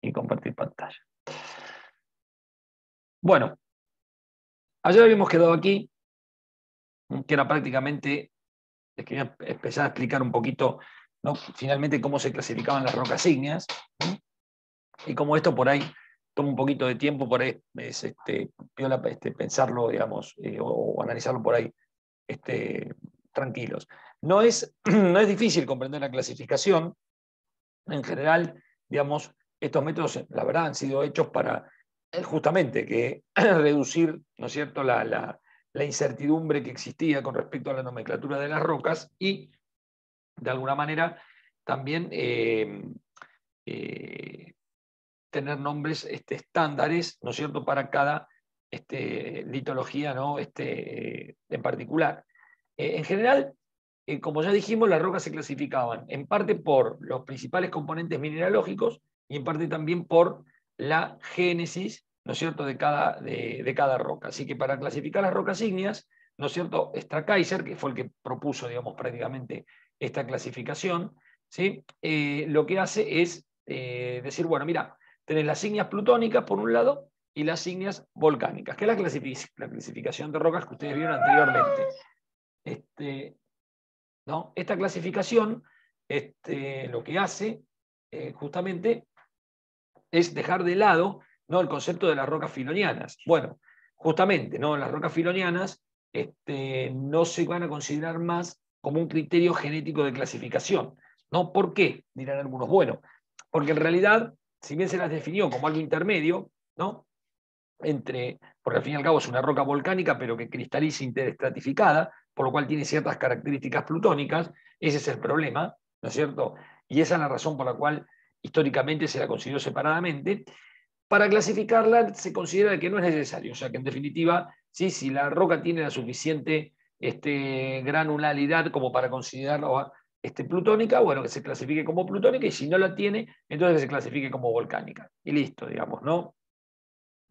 Y compartir pantalla. Bueno, ayer habíamos quedado aquí, que era prácticamente, les quería empezar a explicar un poquito, ¿no? Finalmente cómo se clasificaban las rocas ígneas, ¿no? Y cómo esto por ahí toma un poquito de tiempo, por ahí es piola, pensarlo, digamos, o analizarlo por ahí tranquilos. No es difícil comprender la clasificación. En general, digamos, estos métodos, la verdad, han sido hechos para justamente que reducir, ¿no es cierto?, la incertidumbre que existía con respecto a la nomenclatura de las rocas y, de alguna manera, también tener nombres estándares, ¿no es cierto?, para cada litología, ¿no?, en particular. En general, como ya dijimos, las rocas se clasificaban en parte por los principales componentes mineralógicos y en parte también por la génesis, ¿no es cierto?, de cada roca. Así que para clasificar las rocas ígneas, ¿no es cierto?, Strakeyser, que fue el que propuso, digamos, prácticamente esta clasificación, ¿sí?, lo que hace es decir, bueno, mira, tenés las ígneas plutónicas por un lado y las ígneas volcánicas, que es la clasificación de rocas que ustedes vieron anteriormente. ¿No? Esta clasificación lo que hace justamente es dejar de lado, ¿no?, el concepto de las rocas filonianas. Bueno, justamente, ¿no?, las rocas filonianas no se van a considerar más como un criterio genético de clasificación, ¿no? ¿Por qué? Dirán algunos. Bueno, porque en realidad, si bien se las definió como algo intermedio, ¿no?, porque al fin y al cabo es una roca volcánica, pero que cristaliza interestratificada, por lo cual tiene ciertas características plutónicas, ese es el problema, ¿no es cierto? Y esa es la razón por la cual históricamente se la consideró separadamente. Para clasificarla se considera que no es necesario, o sea que en definitiva, ¿sí?, si la roca tiene la suficiente granularidad como para considerarla plutónica, bueno, que se clasifique como plutónica, y si no la tiene, entonces que se clasifique como volcánica. Y listo, digamos, ¿no?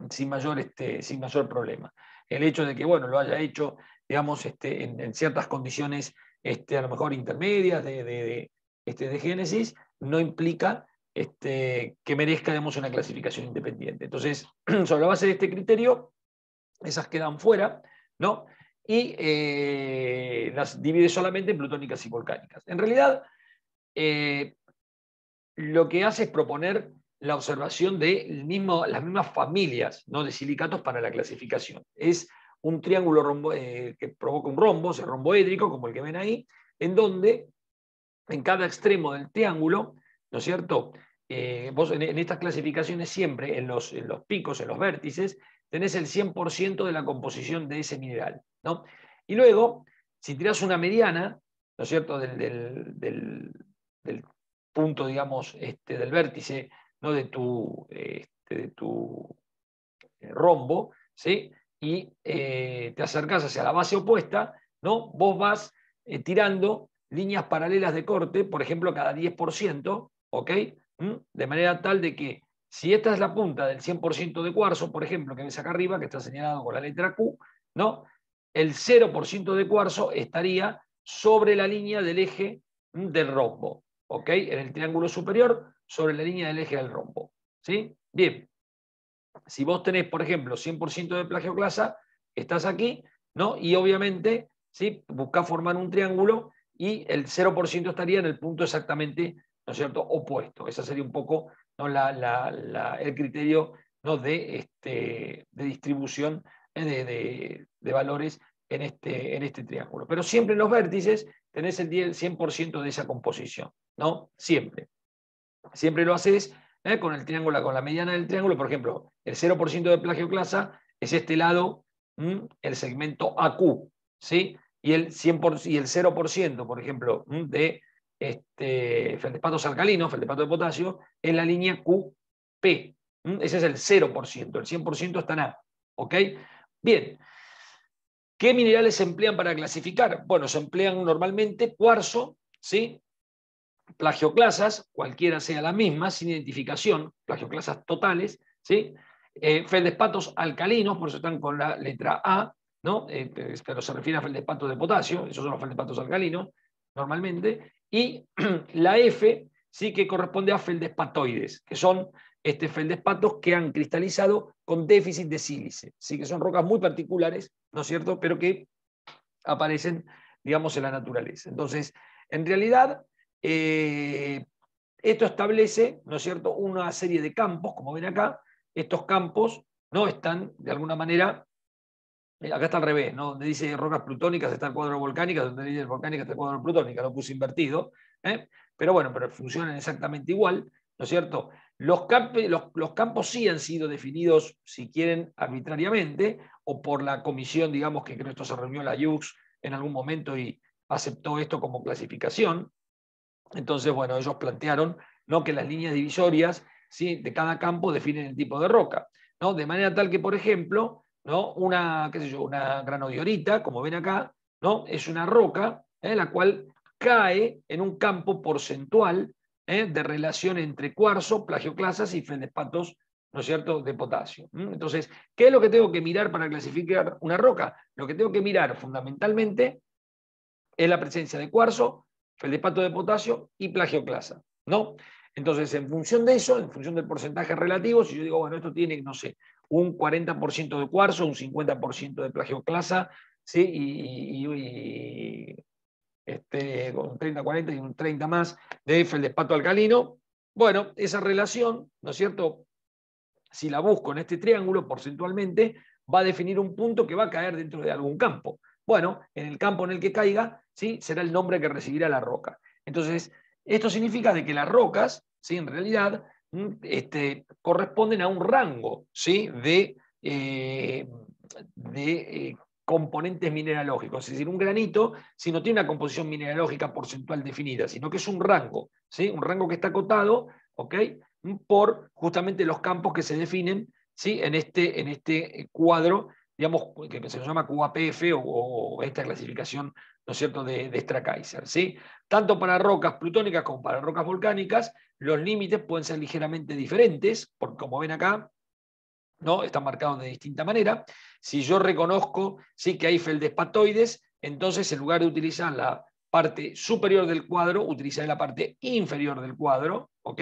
Sin mayor problema. El hecho de que, bueno, lo haya hecho, digamos, en ciertas condiciones a lo mejor intermedias de génesis, no implica que merezca, digamos, una clasificación independiente. Entonces, sobre la base de este criterio, esas quedan fuera, ¿no? Y las divide solamente en plutónicas y volcánicas. En realidad, lo que hace es proponer la observación de las mismas familias, ¿no?, de silicatos para la clasificación. Es un triángulo que provoca un rombo, el romboédrico, como el que ven ahí, en donde en cada extremo del triángulo, ¿no es cierto?, vos en estas clasificaciones siempre, en los picos, en los vértices, tenés el 100% de la composición de ese mineral, ¿no? Y luego, si tirás una mediana, ¿no es cierto?, del punto, digamos, del vértice, ¿no?, de tu rombo, ¿sí?, y te acercás hacia la base opuesta, ¿no?, vos vas tirando líneas paralelas de corte, por ejemplo, cada 10%, ¿ok? De manera tal de que si esta es la punta del 100% de cuarzo, por ejemplo, que ves acá arriba, que está señalado con la letra Q, ¿no?, el 0% de cuarzo estaría sobre la línea del eje del rombo, ¿ok? En el triángulo superior, sobre la línea del eje del rombo, ¿sí? Bien. Si vos tenés, por ejemplo, 100% de plagioclasa, estás aquí, ¿no? Y obviamente, ¿sí?, buscás formar un triángulo y el 0% estaría en el punto exactamente, ¿no es cierto?, opuesto. Ese sería un poco, ¿no?, el criterio, ¿no?, de distribución de valores en este triángulo. Pero siempre en los vértices tenés el 100% de esa composición, ¿no? Siempre. Siempre lo haces con el triángulo, con la mediana del triángulo. Por ejemplo, el 0% de plagioclasa es este lado, el segmento AQ, ¿sí? Y el 100%, y el 0%, por ejemplo, de feldespatos alcalinos, feldespato de potasio, es la línea QP. Ese es el 0%, el 100% está en A. ¿Ok? Bien. ¿Qué minerales se emplean para clasificar? Bueno, se emplean normalmente cuarzo, ¿sí?, plagioclasas, cualquiera sea la misma, sin identificación, plagioclasas totales, ¿sí? Feldespatos alcalinos, por eso están con la letra A, ¿no? Pero se refiere a feldespatos de potasio, esos son los feldespatos alcalinos, normalmente, y la F sí, que corresponde a feldespatoides, que son feldespatos que han cristalizado con déficit de sílice, ¿sí? Que son rocas muy particulares, ¿no es cierto?, pero que aparecen, digamos, en la naturaleza. Entonces, en realidad, esto establece, ¿no es cierto?, una serie de campos, como ven acá. Estos campos no están, de alguna manera, acá está al revés, ¿no? Donde dice rocas plutónicas está el cuadro volcánicas, donde dice volcánica está el cuadro plutónica, lo puse invertido, ¿eh? Pero bueno, pero funcionan exactamente igual, ¿no es cierto? Los campos sí han sido definidos, si quieren, arbitrariamente, o por la comisión, digamos, que creo que esto se reunió en la IUX en algún momento y aceptó esto como clasificación. Entonces, bueno, ellos plantearon, ¿no?, que las líneas divisorias, ¿sí?, de cada campo definen el tipo de roca, ¿no? De manera tal que, por ejemplo, ¿no?, una granodiorita, como ven acá, ¿no?, es una roca, la cual cae en un campo porcentual de relación entre cuarzo, plagioclasas y feldespatos, ¿no es cierto?, de potasio. Entonces, ¿qué es lo que tengo que mirar para clasificar una roca? Lo que tengo que mirar fundamentalmente es la presencia de cuarzo, feldespato de potasio y plagioclasa, ¿no? Entonces, en función de eso, en función del porcentaje relativo, si yo digo, bueno, esto tiene, no sé, un 40% de cuarzo, un 50% de plagioclasa, ¿sí? Con un 30-40 y un 30 más de feldespato alcalino, bueno, esa relación, ¿no es cierto?, si la busco en este triángulo porcentualmente, va a definir un punto que va a caer dentro de algún campo. Bueno, en el campo en el que caiga, ¿sí?, será el nombre que recibirá la roca. Entonces, esto significa de que las rocas, ¿sí?, en realidad corresponden a un rango, ¿sí?, de componentes mineralógicos. Es decir, un granito, si no tiene una composición mineralógica porcentual definida, sino que es un rango, ¿sí?, un rango que está acotado, ¿ok?, por justamente los campos que se definen, ¿sí?, en este cuadro, digamos, que se llama QAPF o esta clasificación, ¿no es cierto?, de Stracaiser, ¿sí? Tanto para rocas plutónicas como para rocas volcánicas, los límites pueden ser ligeramente diferentes, porque como ven acá, ¿no?, están marcados de distinta manera. Si yo reconozco, sí, que hay feldespatoides, entonces en lugar de utilizar la parte superior del cuadro, utilizaré la parte inferior del cuadro, ¿ok?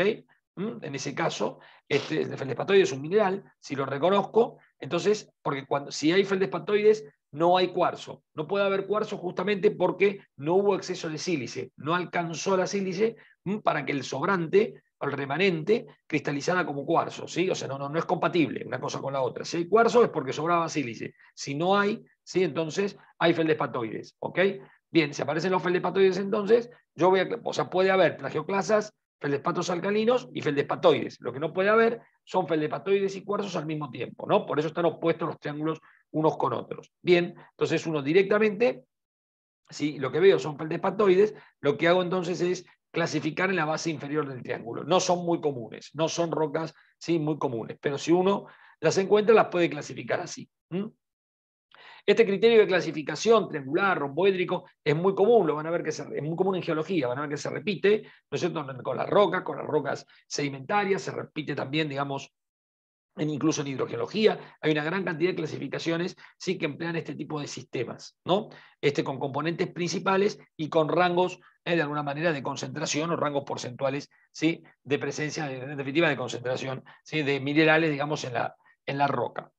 En ese caso, el feldespatoide es un mineral, si lo reconozco, entonces, porque si hay feldespatoides, no hay cuarzo. No puede haber cuarzo justamente porque no hubo exceso de sílice, no alcanzó la sílice para que el sobrante, el remanente, cristalizara como cuarzo, ¿sí? O sea, no es compatible una cosa con la otra. Si hay cuarzo es porque sobraba sílice. Si no hay, ¿sí?, entonces hay feldespatoides, ¿ok? Bien, si aparecen los feldespatoides, entonces, puede haber plagioclasas, feldespatos alcalinos y feldespatoides. Lo que no puede haber son feldespatoides y cuarzos al mismo tiempo, ¿no? Por eso están opuestos los triángulos unos con otros. Bien, entonces uno directamente, si lo que veo son feldespatoides, lo que hago entonces es clasificar en la base inferior del triángulo. No son muy comunes, no son rocas, sí, muy comunes, pero si uno las encuentra, las puede clasificar así. Este criterio de clasificación triangular, romboédrico, es muy común, lo van a ver que es muy común en geología, van a ver que se repite, ¿no es cierto?, con las rocas sedimentarias, se repite también, digamos, incluso en hidrogeología, hay una gran cantidad de clasificaciones, sí, que emplean este tipo de sistemas, ¿no? Con componentes principales y con rangos, de alguna manera, de concentración o rangos porcentuales, ¿sí?, de presencia, en definitiva, de concentración, ¿sí?, de minerales, digamos, en la roca.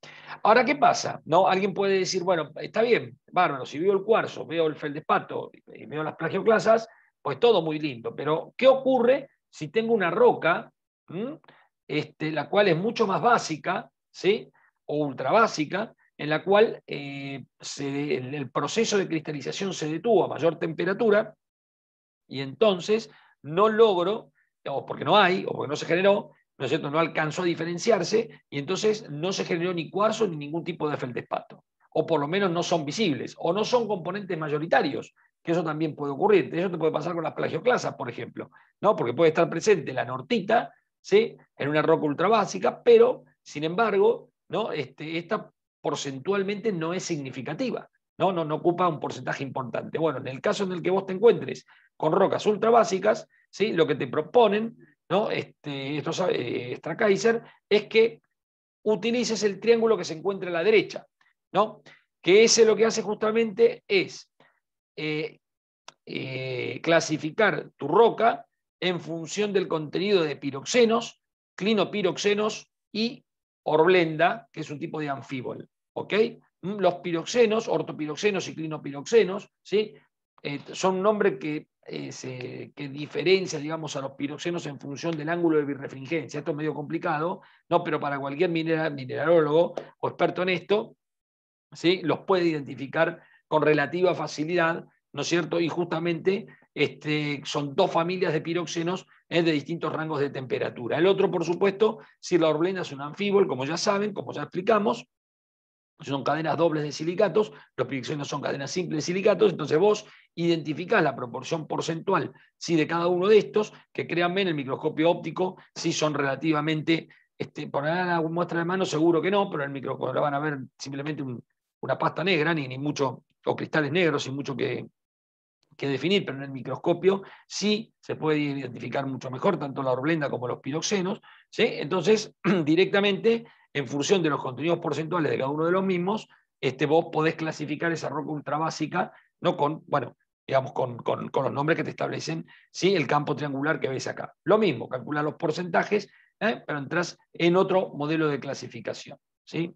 Ahora, ¿qué pasa? ¿No? Alguien puede decir, bueno, está bien, bárbaro, si veo el cuarzo, veo el feldespato y veo las plagioclasas, pues todo muy lindo, pero ¿qué ocurre si tengo una roca, la cual es mucho más básica, ¿sí?, o ultra básica, en la cual el proceso de cristalización se detuvo a mayor temperatura y entonces no logro, o porque no hay, o porque no se generó, ¿no es cierto?, no alcanzó a diferenciarse y entonces no se generó ni cuarzo ni ningún tipo de feldespato, o por lo menos no son visibles, o no son componentes mayoritarios, que eso también puede ocurrir. Eso te puede pasar con las plagioclasas, por ejemplo, ¿no? Porque puede estar presente la nortita, ¿sí?, en una roca ultra básica, pero, sin embargo, ¿no?, esta porcentualmente no es significativa, no ocupa un porcentaje importante. Bueno, en el caso en el que vos te encuentres con rocas ultra básicas, ¿sí?, lo que te proponen, ¿no?, estos Stracaiser, es que utilices el triángulo que se encuentra a la derecha, ¿no?, que ese lo que hace justamente es clasificar tu roca en función del contenido de piroxenos, clinopiroxenos y horblenda, que es un tipo de anfíbol. ¿Ok? Los piroxenos, ortopiroxenos y clinopiroxenos, ¿sí? Son un nombre que diferencia, digamos, a los piroxenos en función del ángulo de birrefringencia. Esto es medio complicado, ¿no? Pero para cualquier mineralólogo o experto en esto, ¿sí? Los puede identificar con relativa facilidad, ¿no es cierto? Y justamente son dos familias de piroxenos de distintos rangos de temperatura. El otro, por supuesto, si la horblenda es un anfíbol, como ya saben, como ya explicamos, son cadenas dobles de silicatos, los piroxenos son cadenas simples de silicatos, entonces vos identificás la proporción porcentual, ¿sí? De cada uno de estos, que créanme, en el microscopio óptico sí son relativamente, ¿pondrán una muestra de mano? Seguro que no, pero en el microscopio van a ver simplemente una pasta negra, ni mucho, o cristales negros, sin mucho que definir, pero en el microscopio sí se puede identificar mucho mejor tanto la horblenda como los piroxenos, ¿sí? Entonces, directamente, en función de los contenidos porcentuales de cada uno de los mismos, vos podés clasificar esa roca ultrabásica, ¿no? Con, bueno, digamos, con los nombres que te establecen, ¿sí? El campo triangular que ves acá. Lo mismo, calcular los porcentajes, pero entras en otro modelo de clasificación, ¿sí?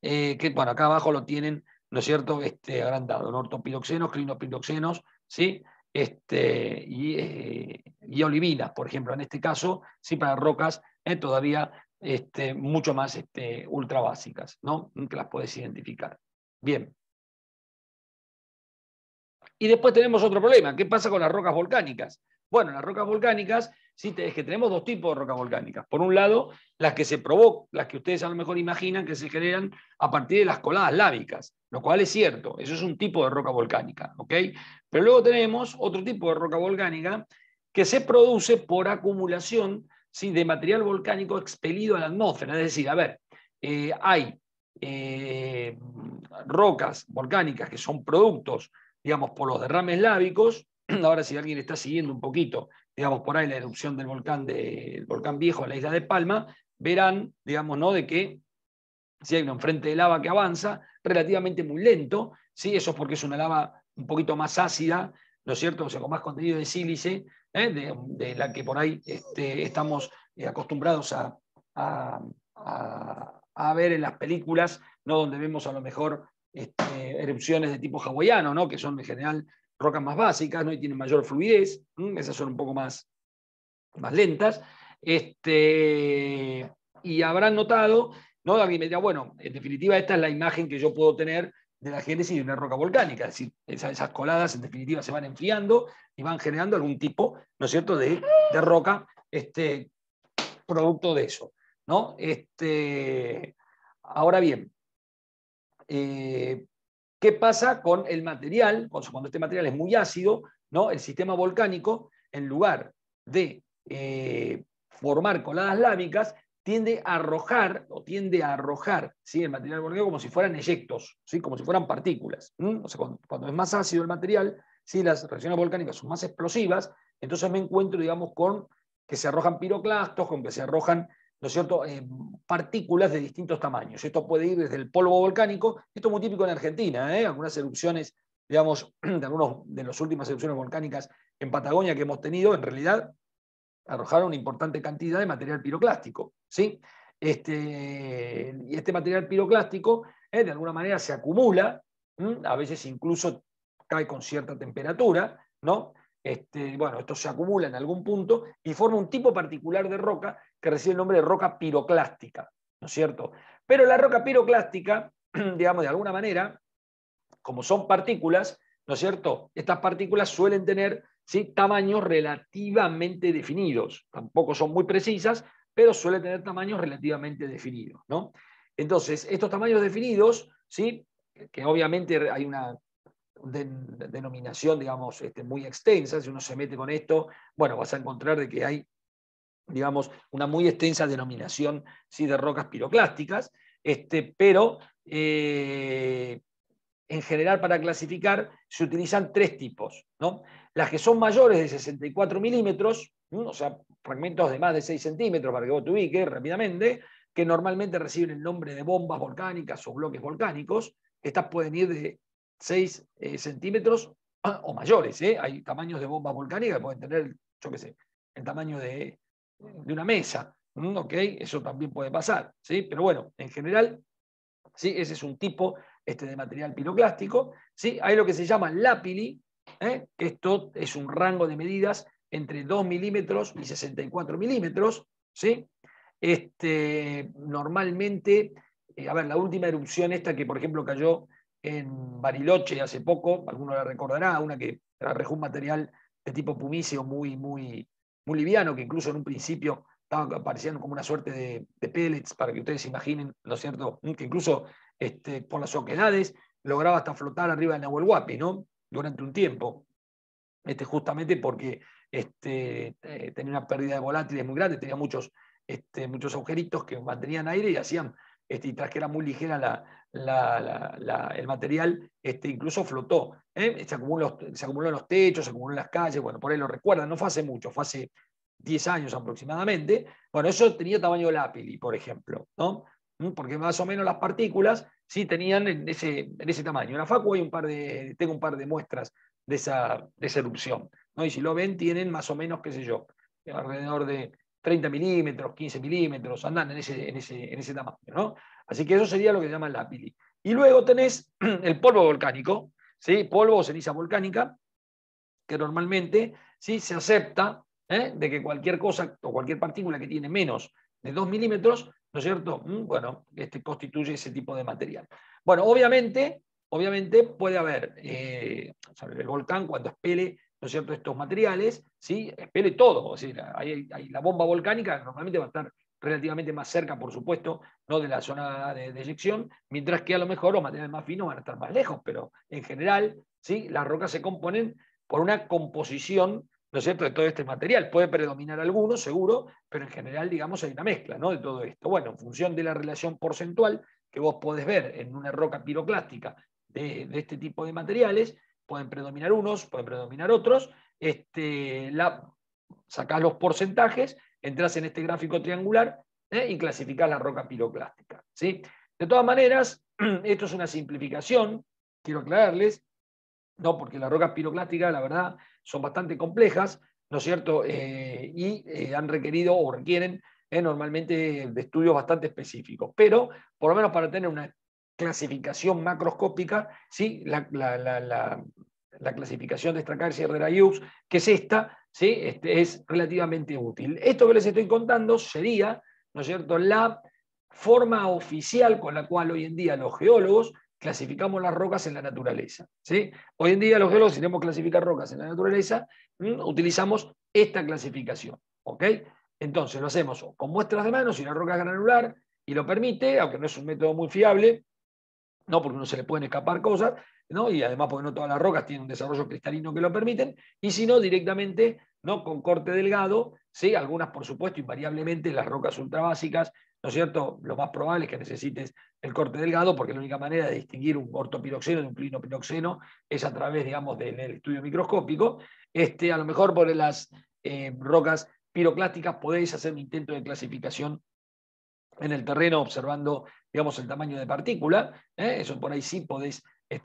Que bueno, acá abajo lo tienen, ¿no es cierto?, agrandado, ¿no? Ortopiroxenos, clinopiroxenos, ¿sí? Y olivinas, por ejemplo, en este caso, sí, para rocas todavía mucho más ultra básicas, ¿no? Que las puedes identificar. Bien. Y después tenemos otro problema. ¿Qué pasa con las rocas volcánicas? Bueno, las rocas volcánicas, sí, es que tenemos dos tipos de rocas volcánicas. Por un lado, las que se provocan, las que ustedes a lo mejor imaginan que se generan a partir de las coladas lávicas, lo cual es cierto, eso es un tipo de roca volcánica, ¿ok? Pero luego tenemos otro tipo de roca volcánica que se produce por acumulación, ¿sí? De material volcánico expelido a la atmósfera. Es decir, a ver, hay rocas volcánicas que son productos, digamos, por los derrames lávicos. Ahora, si alguien está siguiendo un poquito, digamos, por ahí la erupción del volcán viejo en la isla de Palma, verán, digamos, ¿no?, de que si hay un frente de lava que avanza, relativamente muy lento, ¿sí? Eso es porque es una lava un poquito más ácida, ¿no es cierto? O sea, con más contenido de sílice, de la que por ahí estamos acostumbrados a ver en las películas, ¿no? Donde vemos a lo mejor erupciones de tipo hawaiano, ¿no? Que son en general rocas más básicas, ¿no? Y tienen mayor fluidez, esas son un poco más lentas. Y habrán notado, ¿no? Alguien me dirá, bueno, en definitiva, esta es la imagen que yo puedo tener de la génesis de una roca volcánica. Es decir, esas coladas, en definitiva, se van enfriando y van generando algún tipo, ¿no es cierto?, de roca, producto de eso, ¿no? Ahora bien, ¿qué pasa con el material? Cuando este material es muy ácido, ¿no? El sistema volcánico, en lugar de formar coladas lámicas, tiende a arrojar, ¿sí?, el material volcánico como si fueran eyectos, ¿sí?, como si fueran partículas. O sea, cuando es más ácido el material, ¿sí?, las reacciones volcánicas son más explosivas, entonces me encuentro, digamos, con que se arrojan piroclastos, con que se arrojan, ¿no es cierto?, partículas de distintos tamaños. Esto puede ir desde el polvo volcánico, esto es muy típico en Argentina, algunas erupciones, digamos, de algunas de las últimas erupciones volcánicas en Patagonia que hemos tenido, en realidad arrojaron una importante cantidad de material piroclástico, ¿sí? Y este material piroclástico, de alguna manera se acumula, a veces incluso cae con cierta temperatura, ¿no? Bueno, esto se acumula en algún punto y forma un tipo particular de roca que recibe el nombre de roca piroclástica, ¿no es cierto? Pero la roca piroclástica, digamos, de alguna manera, como son partículas, ¿no es cierto?, estas partículas suelen tener, ¿sí?, tamaños relativamente definidos. Tampoco son muy precisas, pero suelen tener tamaños relativamente definidos, ¿no? Entonces, estos tamaños definidos, ¿sí?, que obviamente hay una denominación, digamos, muy extensa. Si uno se mete con esto, bueno, vas a encontrar de que hay, digamos, una muy extensa denominación, ¿sí?, de rocas piroclásticas, pero en general para clasificar se utilizan tres tipos, ¿no? Las que son mayores de 64 milímetros, o sea, fragmentos de más de 6 centímetros, para que vos te ubiques rápidamente, que normalmente reciben el nombre de bombas volcánicas o bloques volcánicos. Estas pueden ir de 6 centímetros o mayores, ¿eh? Hay tamaños de bombas volcánicas que pueden tener, yo qué sé, el tamaño de una mesa. ¿Ok? Eso también puede pasar, ¿sí? Pero bueno, en general, ¿sí? Ese es un tipo de material piroclástico, ¿sí? Hay lo que se llama lápili, que esto es un rango de medidas entre 2 milímetros y 64 milímetros, ¿sí? Normalmente, a ver, la última erupción esta que, por ejemplo, cayó en Bariloche hace poco, alguno la recordará, una que arrojó un material de tipo pumicio muy liviano, que incluso en un principio parecían como una suerte de pellets, para que ustedes se imaginen, ¿no es cierto? Que incluso por las oquedades lograba hasta flotar arriba de Nahuel Huapi, ¿no? Durante un tiempo, justamente porque tenía una pérdida de volátiles muy grande, tenía muchos agujeritos que mantenían aire y hacían, y tras que era muy ligera el material, incluso flotó, se acumuló en los techos, se acumuló en las calles, bueno, por ahí lo recuerdan, no fue hace mucho, fue hace 10 años aproximadamente. Bueno, eso tenía tamaño lápili, por ejemplo, ¿no? Porque más o menos las partículas sí tenían en ese tamaño. En la Facu tengo un par de muestras de esa erupción, ¿no? Y si lo ven, tienen más o menos, qué sé yo, alrededor de 30 milímetros, 15 milímetros, andan en ese tamaño, ¿no? Así que eso sería lo que se llama lápili. Y luego tenés el polvo volcánico, ¿sí? Polvo o ceniza volcánica, que normalmente sí se acepta, de que cualquier cosa o cualquier partícula que tiene menos de 2 milímetros, ¿no es cierto? Bueno, constituye ese tipo de material. Bueno, obviamente puede haber, el volcán cuando expele, ¿no es cierto?, estos materiales, ¿sí? Expele todo, o sea, la bomba volcánica normalmente va a estar relativamente más cerca, por supuesto, no de la zona de eyección, mientras que a lo mejor los materiales más finos van a estar más lejos, pero en general, ¿sí?, las rocas se componen por una composición, ¿no es cierto?, de todo este material. Puede predominar algunos, seguro, pero en general, digamos, hay una mezcla, ¿no?, de todo esto. Bueno, en función de la relación porcentual que vos podés ver en una roca piroclástica de este tipo de materiales, pueden predominar unos, pueden predominar otros, sacás los porcentajes, entras en este gráfico triangular y clasificás la roca piroclástica, ¿sí? De todas maneras, esto es una simplificación, quiero aclararles, no, porque las rocas piroclásticas, la verdad, son bastante complejas, ¿no es cierto? Y han requerido o requieren normalmente de estudios bastante específicos. Pero, por lo menos para tener una clasificación macroscópica, ¿sí? La clasificación de Stracharsia de Rayux, que es esta, ¿sí? Es relativamente útil. Esto que les estoy contando sería, ¿no es cierto?, la forma oficial con la cual hoy en día los geólogos clasificamos las rocas en la naturaleza, ¿sí? Hoy en día los geólogos, si queremos clasificar rocas en la naturaleza, utilizamos esta clasificación, ¿ok? Entonces lo hacemos con muestras de mano, si la roca es granular y lo permite, aunque no es un método muy fiable, no, porque no se le pueden escapar cosas, ¿no? Y además porque no todas las rocas tienen un desarrollo cristalino que lo permiten, y si no, directamente, ¿no?, con corte delgado, ¿sí? Algunas, por supuesto, invariablemente las rocas ultrabásicas, ¿no es cierto? Lo más probable es que necesites el corte delgado, porque la única manera de distinguir un ortopiroxeno de un clinopiroxeno es a través, digamos, del estudio microscópico. A lo mejor por las rocas piroclásticas podéis hacer un intento de clasificación en el terreno observando, digamos, el tamaño de partícula, eso por ahí sí podéis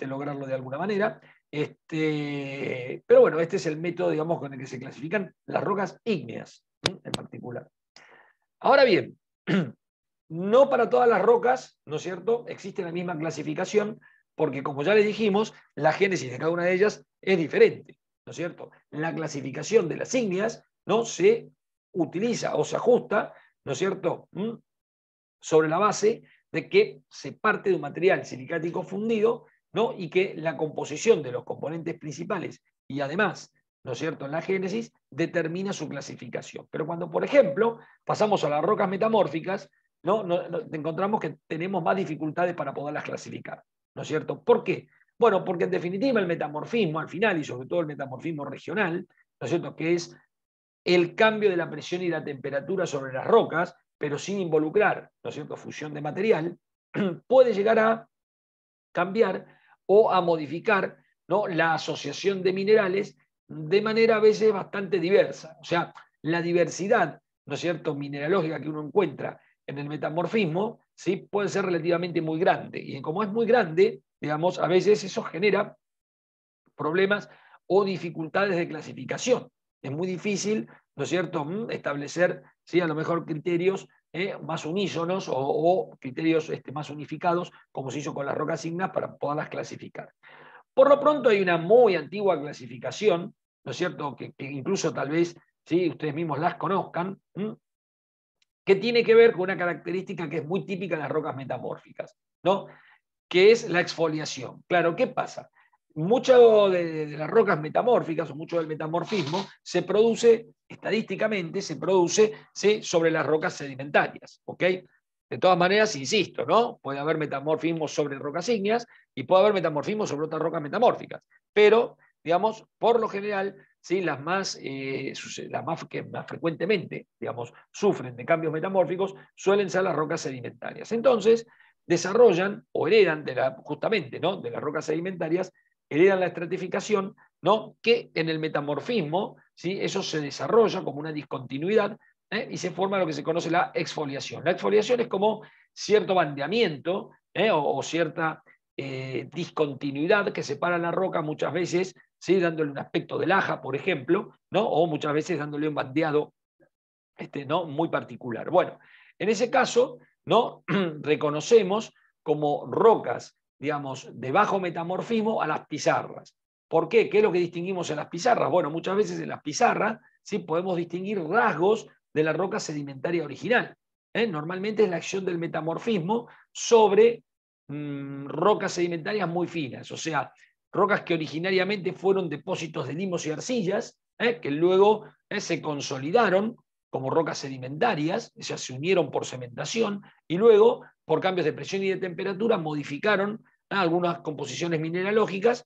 lograrlo de alguna manera. Pero bueno, este es el método, digamos, con el que se clasifican las rocas ígneas, en particular. Ahora bien, no para todas las rocas, ¿no es cierto?, existe la misma clasificación, porque como ya les dijimos, la génesis de cada una de ellas es diferente, ¿no es cierto? La clasificación de las ígneas, ¿no?, se utiliza o se ajusta, ¿no es cierto?, sobre la base de que se parte de un material silicático fundido, ¿no?, y que la composición de los componentes principales y además, ¿no es cierto?, en la génesis determina su clasificación. Pero cuando, por ejemplo, pasamos a las rocas metamórficas, ¿no? Encontramos que tenemos más dificultades para poderlas clasificar, ¿no es cierto? ¿Por qué? Bueno, porque en definitiva el metamorfismo al final, y sobre todo el metamorfismo regional, ¿no es cierto?, que es el cambio de la presión y la temperatura sobre las rocas, pero sin involucrar, ¿no es cierto?, fusión de material, puede llegar a cambiar o a modificar, ¿no?, la asociación de minerales de manera a veces bastante diversa. O sea, la diversidad, ¿no es cierto?, mineralógica que uno encuentra en el metamorfismo, ¿sí?, puede ser relativamente muy grande. Y como es muy grande, digamos, a veces eso genera problemas o dificultades de clasificación. Es muy difícil, ¿no es cierto?, establecer, ¿sí?, a lo mejor criterios más unísonos o criterios más unificados, como se hizo con las rocas ígneas, para poderlas clasificar. Por lo pronto hay una muy antigua clasificación, ¿no es cierto?, que incluso tal vez, ¿sí?, ustedes mismos las conozcan, que tiene que ver con una característica que es muy típica en las rocas metamórficas, ¿no?, que es la exfoliación. Claro, ¿qué pasa? Mucho de las rocas metamórficas o mucho del metamorfismo se produce, estadísticamente, se produce, ¿sí?, sobre las rocas sedimentarias, ¿ok? De todas maneras, insisto, ¿no?, puede haber metamorfismo sobre rocas ígneas y puede haber metamorfismo sobre otras rocas metamórficas, pero, digamos, por lo general, ¿sí?, que más frecuentemente, digamos, sufren de cambios metamórficos suelen ser las rocas sedimentarias. Entonces, desarrollan o heredan justamente, ¿no?, de las rocas sedimentarias, heredan la estratificación, ¿no?, que en el metamorfismo, ¿sí?, eso se desarrolla como una discontinuidad, y se forma lo que se conoce la exfoliación. La exfoliación es como cierto bandeamiento o cierta discontinuidad que separa la roca muchas veces, ¿sí?, dándole un aspecto de laja, por ejemplo, ¿no?, o muchas veces dándole un bandeado ¿no?, muy particular. Bueno, en ese caso, ¿no?, reconocemos como rocas, digamos, de bajo metamorfismo a las pizarras. ¿Por qué? ¿Qué es lo que distinguimos en las pizarras? Bueno, muchas veces en las pizarras, ¿sí?, podemos distinguir rasgos de la roca sedimentaria original. Normalmente es la acción del metamorfismo sobre rocas sedimentarias muy finas, o sea, rocas que originariamente fueron depósitos de limos y arcillas, que luego se consolidaron como rocas sedimentarias, o sea, se unieron por cementación y luego, por cambios de presión y de temperatura, modificaron algunas composiciones mineralógicas,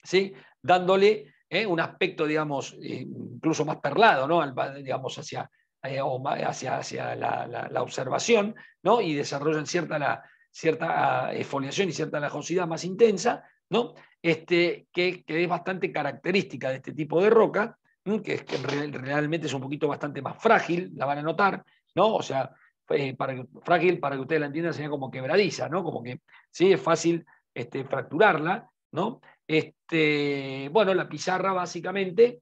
¿sí?, dándole un aspecto, digamos, incluso más perlado, ¿no?, digamos, hacia la observación, ¿no?, y desarrollan cierta exfoliación y cierta lajosidad más intensa, ¿no?, que es bastante característica de este tipo de roca, que realmente es un poquito bastante más frágil, la van a notar, ¿no? O sea, frágil, para que ustedes la entiendan, sería como quebradiza, ¿no? Como que sí, es fácil fracturarla, ¿no? Bueno, la pizarra básicamente,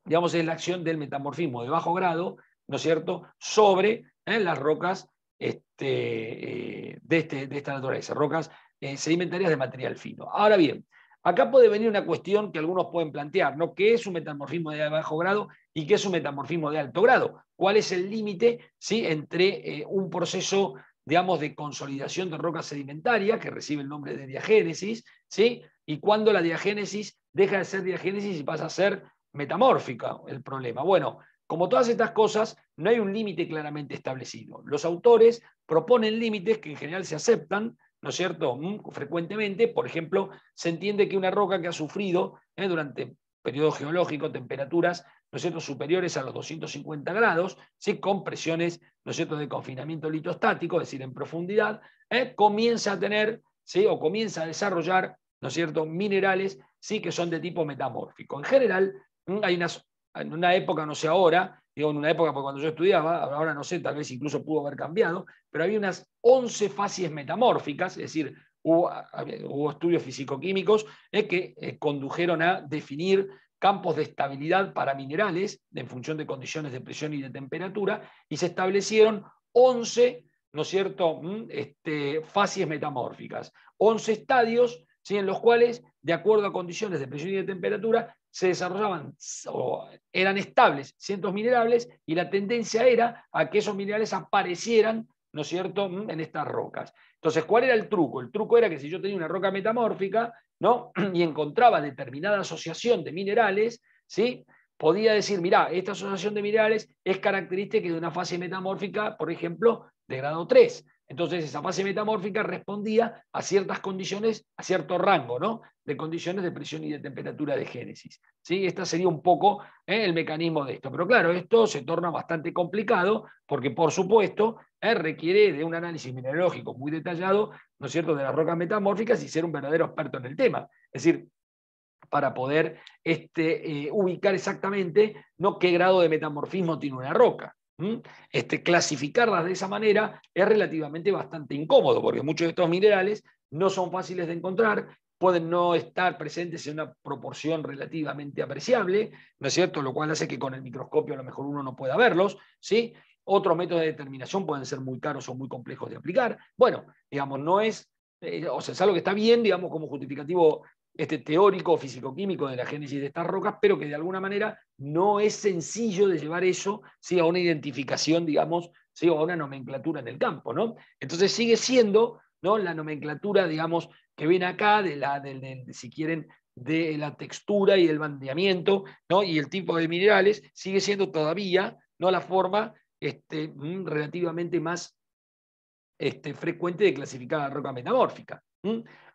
digamos, es la acción del metamorfismo de bajo grado, ¿no es cierto?, sobre las rocas de esta naturaleza, rocas sedimentarias de material fino. Ahora bien, acá puede venir una cuestión que algunos pueden plantear, ¿no? ¿Qué es un metamorfismo de bajo grado y qué es un metamorfismo de alto grado? ¿Cuál es el límite, ¿sí?, entre un proceso, digamos, de consolidación de roca sedimentaria, que recibe el nombre de diagénesis, ¿sí?, y cuando la diagénesis deja de ser diagénesis y pasa a ser metamórfica el problema? Bueno, como todas estas cosas, no hay un límite claramente establecido. Los autores proponen límites que en general se aceptan, ¿no es cierto?, frecuentemente. Por ejemplo, se entiende que una roca que ha sufrido durante periodo geológico temperaturas, ¿no es cierto?, superiores a los 250 grados, ¿sí?, con presiones, ¿no es cierto?, de confinamiento litostático, es decir, en profundidad, comienza a tener, ¿sí?, o comienza a desarrollar, ¿no es cierto?, minerales, sí, que son de tipo metamórfico. En general, en una época, no sé ahora, digo en una época porque cuando yo estudiaba, ahora no sé, tal vez incluso pudo haber cambiado, pero había unas 11 fases metamórficas, es decir, hubo estudios fisicoquímicos que condujeron a definir campos de estabilidad para minerales en función de condiciones de presión y de temperatura, y se establecieron 11, ¿no es cierto?, fases metamórficas, 11 estadios, ¿sí?, en los cuales, de acuerdo a condiciones de presión y de temperatura, se desarrollaban o eran estables ciertos minerales, y la tendencia era a que esos minerales aparecieran, ¿no es cierto?, en estas rocas. Entonces, ¿cuál era el truco? El truco era que si yo tenía una roca metamórfica, ¿no?, y encontraba determinada asociación de minerales, ¿sí?, podía decir, mirá, esta asociación de minerales es característica de una fase metamórfica, por ejemplo, de grado 3. Entonces, esa fase metamórfica respondía a ciertas condiciones, a cierto rango, ¿no?, de condiciones de presión y de temperatura de génesis, ¿sí? Este sería un poco el mecanismo de esto. Pero claro, esto se torna bastante complicado porque, por supuesto, requiere de un análisis mineralógico muy detallado, ¿no es cierto?, de las rocas metamórficas y ser un verdadero experto en el tema. Es decir, para poder ubicar exactamente, ¿no?, qué grado de metamorfismo tiene una roca. Clasificarlas de esa manera es relativamente bastante incómodo, porque muchos de estos minerales no son fáciles de encontrar, pueden no estar presentes en una proporción relativamente apreciable, ¿no es cierto? Lo cual hace que con el microscopio a lo mejor uno no pueda verlos, ¿sí? Otros métodos de determinación pueden ser muy caros o muy complejos de aplicar. Bueno, digamos, no es, o sea, es algo que está bien, digamos, como justificativo teórico, físico-químico de la génesis de estas rocas, pero que de alguna manera no es sencillo de llevar eso, ¿sí? A una identificación, digamos, ¿sí? O a una nomenclatura en el campo, ¿no? Entonces sigue siendo, ¿no? La nomenclatura, digamos, que ven acá, si quieren, de la textura y el bandeamiento, ¿no? Y el tipo de minerales, sigue siendo todavía, ¿no? La forma relativamente más frecuente de clasificar la roca metamórfica.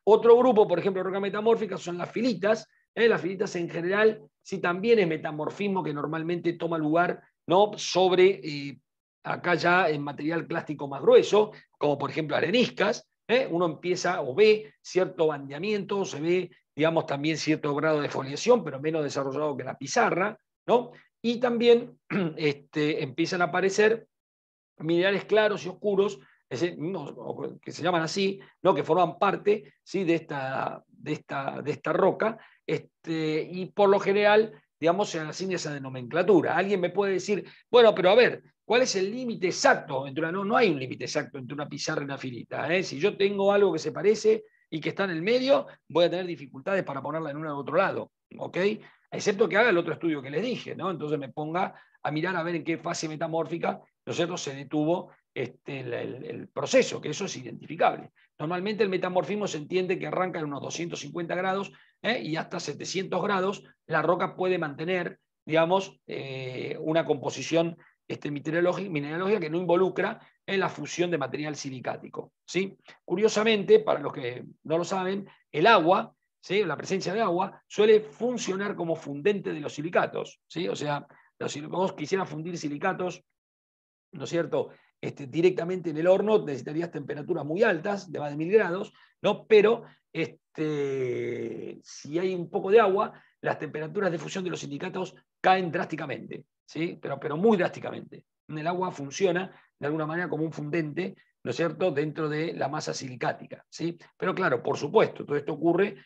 Otro grupo, por ejemplo, de roca metamórfica son las filitas. Las filitas en general sí también es metamorfismo que normalmente toma lugar, ¿no? Sobre, acá ya en material clástico más grueso, como por ejemplo areniscas. Uno empieza o ve cierto bandeamiento, se ve, digamos, también cierto grado de foliación, pero menos desarrollado que la pizarra, ¿no? Y también empiezan a aparecer minerales claros y oscuros, que se llaman así, ¿no? Que forman parte, ¿sí? de esta roca, y por lo general, digamos, se asigna esa nomenclatura. Alguien me puede decir, bueno, pero a ver, ¿cuál es el límite exacto entre una? No, no hay un límite exacto entre una pizarra y una filita. Si yo tengo algo que se parece y que está en el medio, voy a tener dificultades para ponerla en uno u otro lado, ¿ok? Excepto que haga el otro estudio que les dije, ¿no? Entonces me ponga a mirar a ver en qué fase metamórfica, ¿no es cierto?, se detuvo el proceso, que eso es identificable. Normalmente el metamorfismo se entiende que arranca en unos 250 grados y hasta 700 grados la roca puede mantener, digamos, una composición mineralógica que no involucra en la fusión de material silicático, ¿sí? Curiosamente, para los que no lo saben, el agua, ¿sí? La presencia de agua suele funcionar como fundente de los silicatos, ¿sí? O sea, si vos quisieras fundir silicatos, ¿no es cierto?, directamente en el horno necesitarías temperaturas muy altas, de más de 1000 grados, ¿no? Pero si hay un poco de agua, las temperaturas de fusión de los silicatos caen drásticamente, ¿sí? Pero muy drásticamente. El agua funciona de alguna manera como un fundente, ¿no es cierto?, dentro de la masa silicática, ¿sí? Pero claro, por supuesto, todo esto ocurre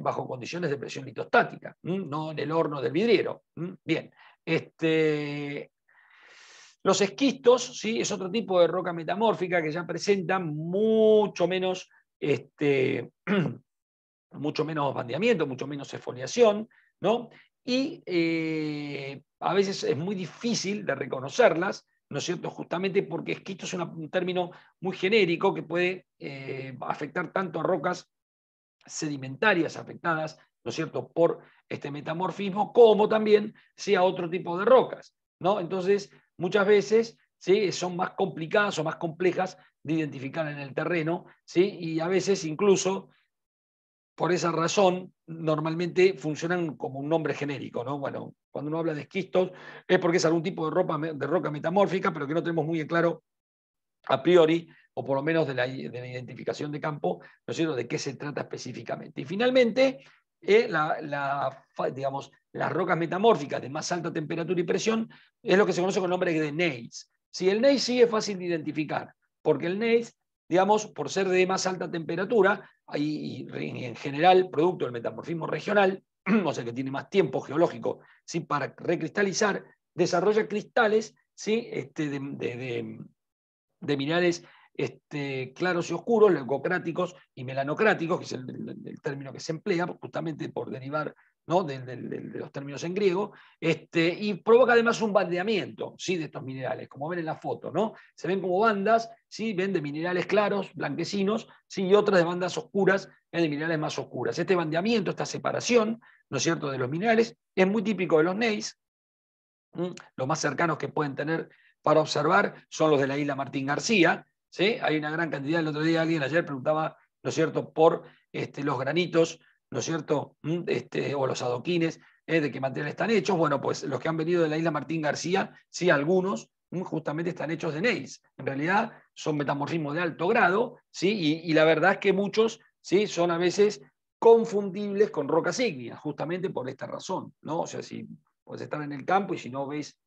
bajo condiciones de presión litostática, no en el horno del vidriero. Bien, los esquistos, ¿sí? Es otro tipo de roca metamórfica que ya presentan mucho menos, mucho menos bandeamiento, mucho menos exfoliación, ¿no? Y a veces es muy difícil de reconocerlas, ¿no es cierto? Justamente porque esquisto es un término muy genérico que puede afectar tanto a rocas sedimentarias afectadas, ¿no es cierto?, por este metamorfismo, como también ¿sí? A otro tipo de rocas, ¿no? Entonces, muchas veces ¿sí? Son más complicadas o más complejas de identificar en el terreno, ¿sí? Y a veces incluso por esa razón, normalmente funcionan como un nombre genérico, ¿no? Bueno, cuando uno habla de esquistos es porque es algún tipo de roca metamórfica, pero que no tenemos muy en claro a priori, o por lo menos de la identificación de campo, ¿no es cierto?, de qué se trata específicamente. Y finalmente, digamos, las rocas metamórficas de más alta temperatura y presión es lo que se conoce con el nombre de gneiss. Si el gneiss sí es fácil de identificar, porque el gneiss, digamos, por ser de más alta temperatura, y en general producto del metamorfismo regional, o sea que tiene más tiempo geológico ¿sí? Para recristalizar, desarrolla cristales ¿sí? De minerales claros y oscuros, leucocráticos y melanocráticos, que es el término que se emplea justamente por derivar, ¿no?, de los términos en griego, y provoca además un bandeamiento ¿sí? De estos minerales, como ven en la foto, ¿no? Se ven como bandas, ¿sí? Ven de minerales claros, blanquecinos, ¿sí? Y otras de bandas oscuras, de minerales más oscuras. Este bandeamiento, esta separación, ¿no es cierto?, de los minerales, es muy típico de los gneiss. Los más cercanos que pueden tener para observar son los de la isla Martín García. ¿Sí? Hay una gran cantidad, el otro día alguien ayer preguntaba, ¿no es cierto?, por los granitos, ¿no es cierto?, o los adoquines, de qué material están hechos. Bueno, pues los que han venido de la isla Martín García, sí, algunos justamente están hechos de gneiss. En realidad son metamorfismos de alto grado, ¿sí? Y la verdad es que muchos ¿sí? Son a veces confundibles con rocas ígneas, justamente por esta razón, ¿no? O sea, si puedes estar en el campo y si no ves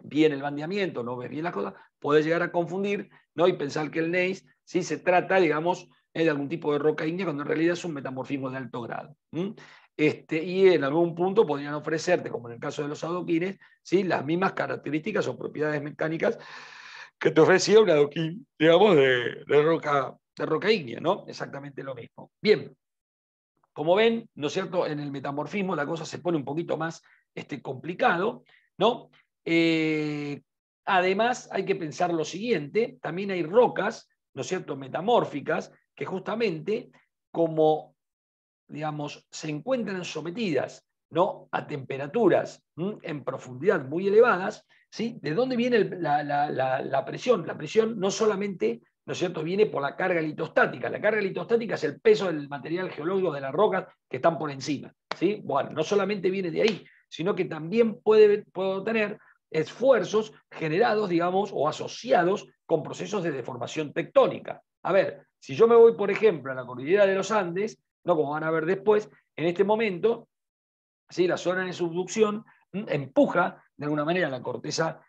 bien el bandeamiento, no ves bien las cosas, puedes llegar a confundir, ¿no? Y pensar que el gneiss sí se trata, digamos, de algún tipo de roca ígnea, cuando en realidad es un metamorfismo de alto grado. Y en algún punto podrían ofrecerte, como en el caso de los adoquines, ¿sí? Las mismas características o propiedades mecánicas que te ofrecía un adoquín, digamos, de roca ígnea, ¿no? Exactamente lo mismo. Bien, como ven, ¿no es cierto? En el metamorfismo la cosa se pone un poquito más complicado, ¿no? Además, hay que pensar lo siguiente, también hay rocas, ¿no es cierto?, metamórficas, que justamente, como, digamos, se encuentran sometidas, ¿no?, a temperaturas en profundidad muy elevadas, ¿sí? ¿De dónde viene la presión? La presión no solamente, ¿no es cierto?, viene por la carga litostática. La carga litostática es el peso del material geológico de las rocas que están por encima, ¿sí? Bueno, no solamente viene de ahí, sino que también puede tener esfuerzos generados, digamos, o asociados con procesos de deformación tectónica. A ver, si yo me voy, por ejemplo, a la cordillera de los Andes, ¿no?, como van a ver después, en este momento, ¿sí?, la zona de subducción empuja de alguna manera la corteza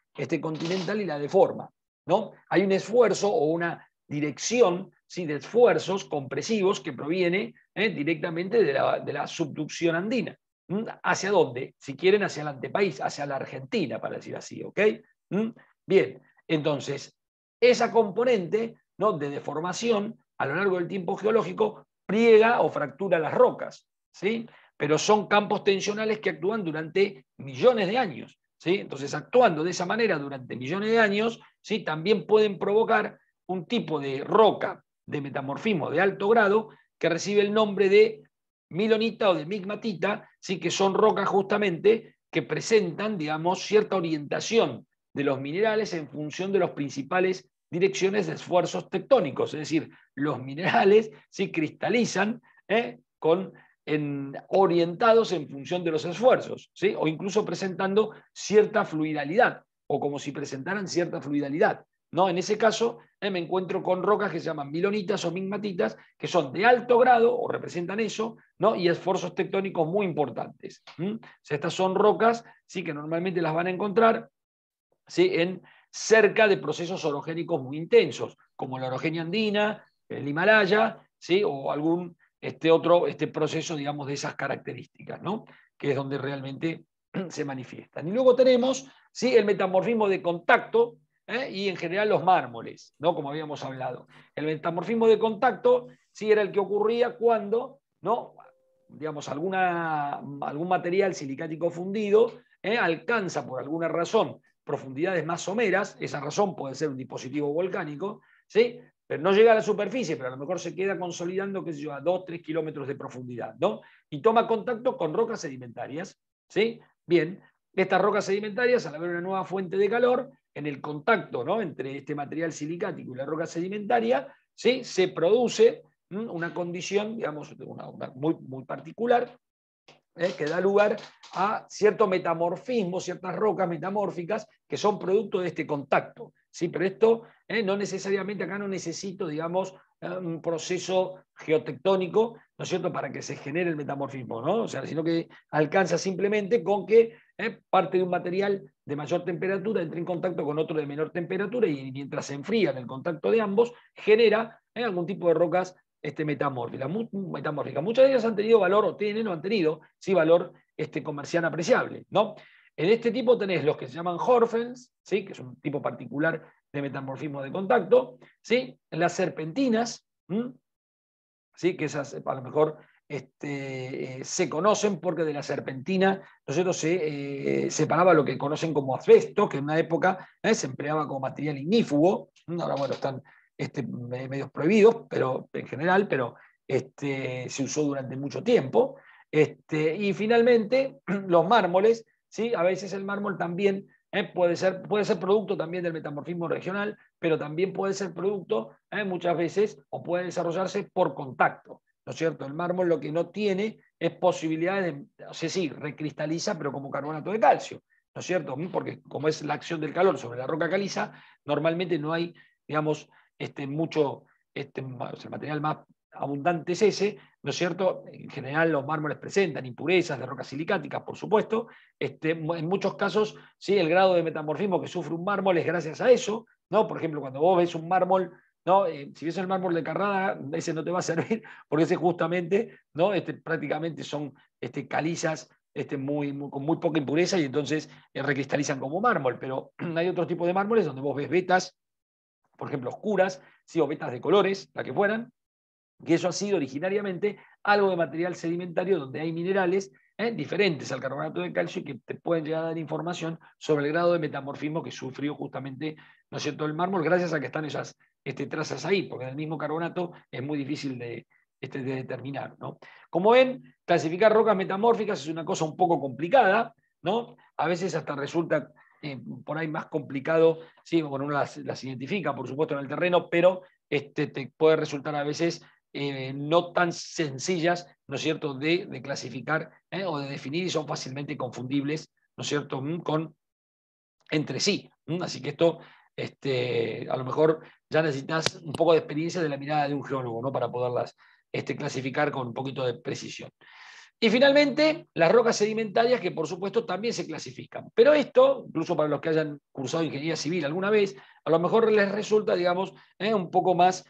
continental y la deforma, ¿no? Hay un esfuerzo o una dirección, ¿sí?, de esfuerzos compresivos que proviene directamente de la subducción andina. ¿Hacia dónde? Si quieren, hacia el antepaís, hacia la Argentina, para decir así, ¿ok? Bien, entonces, esa componente, ¿no?, de deformación a lo largo del tiempo geológico pliega o fractura las rocas, ¿sí? Pero son campos tensionales que actúan durante millones de años, ¿sí? Entonces, actuando de esa manera durante millones de años, ¿sí?, también pueden provocar un tipo de roca de metamorfismo de alto grado que recibe el nombre de milonita o de migmatita, ¿sí?, que son rocas justamente que presentan, digamos, cierta orientación de los minerales en función de las principales direcciones de esfuerzos tectónicos, es decir, los minerales sí cristalizan orientados en función de los esfuerzos, ¿sí?, o incluso presentando cierta fluidalidad, o como si presentaran cierta fluidalidad, ¿no? En ese caso, me encuentro con rocas que se llaman milonitas o migmatitas, que son de alto grado, o representan eso, ¿no?, y esfuerzos tectónicos muy importantes. O sea, estas son rocas, sí, que normalmente las van a encontrar, ¿sí?, cerca de procesos orogénicos muy intensos, como la orogenia andina, el Himalaya, ¿sí?, o algún otro proceso, digamos, de esas características, ¿no?, que es donde realmente se manifiestan. Y luego tenemos, ¿sí?, el metamorfismo de contacto, y en general los mármoles, ¿no?, como habíamos hablado. El metamorfismo de contacto, sí, era el que ocurría cuando, ¿no?, digamos, algún material silicático fundido alcanza por alguna razón profundidades más someras, esa razón puede ser un dispositivo volcánico, ¿sí?, pero no llega a la superficie, pero a lo mejor se queda consolidando, qué sé yo, a 2-3 kilómetros de profundidad, ¿no? Y toma contacto con rocas sedimentarias, ¿sí? Bien, estas rocas sedimentarias, al haber una nueva fuente de calor, en el contacto, ¿no?, entre este material silicático y la roca sedimentaria, ¿sí?, se produce una condición, digamos, una muy, muy particular, que da lugar a cierto metamorfismo, ciertas rocas metamórficas que son producto de este contacto, ¿sí? Pero esto no necesariamente, acá no necesito, digamos, un proceso geotectónico, ¿no es cierto?, para que se genere el metamorfismo, ¿no? O sea, sino que alcanza simplemente con que parte de un material de mayor temperatura entre en contacto con otro de menor temperatura y mientras se enfría en el contacto de ambos, genera algún tipo de rocas metamórfica. Muchas de ellas han tenido valor, o tienen o han tenido, sí, valor comercial apreciable, ¿no? En este tipo tenés los que se llaman Horfels, ¿sí?, que es un tipo particular de metamorfismo de contacto, ¿sí? Las serpentinas, ¿sí?, que esas a lo mejor se conocen porque de la serpentina nosotros se separaba lo que conocen como asbesto, que en una época se empleaba como material ignífugo. Ahora, bueno, están medios prohibidos, pero en general, pero se usó durante mucho tiempo. Y finalmente, los mármoles, ¿sí? A veces el mármol también puede ser producto también del metamorfismo regional, pero también puede ser producto muchas veces, o puede desarrollarse por contacto, ¿no es cierto? El mármol lo que no tiene es posibilidad de, o sea, sí, recristaliza, pero como carbonato de calcio, ¿no es cierto? Porque como es la acción del calor sobre la roca caliza, normalmente no hay, digamos, mucho, el material más abundante es ese, ¿no es cierto? En general los mármoles presentan impurezas de rocas silicáticas, por supuesto. En muchos casos, sí, el grado de metamorfismo que sufre un mármol es gracias a eso, ¿no? Por ejemplo, cuando vos ves un mármol, ¿no? Si ves el mármol de Carrara, ese no te va a servir, porque ese justamente, ¿no? Prácticamente son calizas con muy poca impureza y entonces recristalizan como mármol, pero hay otro tipo de mármoles donde vos ves vetas, por ejemplo, oscuras, ¿sí? O vetas de colores, la que fueran, que eso ha sido originariamente algo de material sedimentario donde hay minerales diferentes al carbonato de calcio y que te pueden llegar a dar información sobre el grado de metamorfismo que sufrió justamente, ¿no es cierto?, el mármol, gracias a que están esas trazas ahí, porque en el mismo carbonato es muy difícil de determinar, ¿no? Como ven, clasificar rocas metamórficas es una cosa un poco complicada, ¿no? A veces hasta resulta por ahí más complicado, sí, bueno, uno las identifica, por supuesto, en el terreno, pero te puede resultar a veces no tan sencillas, ¿no es cierto?, de clasificar o de definir y son fácilmente confundibles, ¿no es cierto?, entre sí. Así que esto, a lo mejor ya necesitas un poco de experiencia de la mirada de un geólogo, ¿no?, para poderlas clasificar con un poquito de precisión. Y finalmente, las rocas sedimentarias, que por supuesto también se clasifican. Pero esto, incluso para los que hayan cursado ingeniería civil alguna vez, a lo mejor les resulta, digamos, un poco más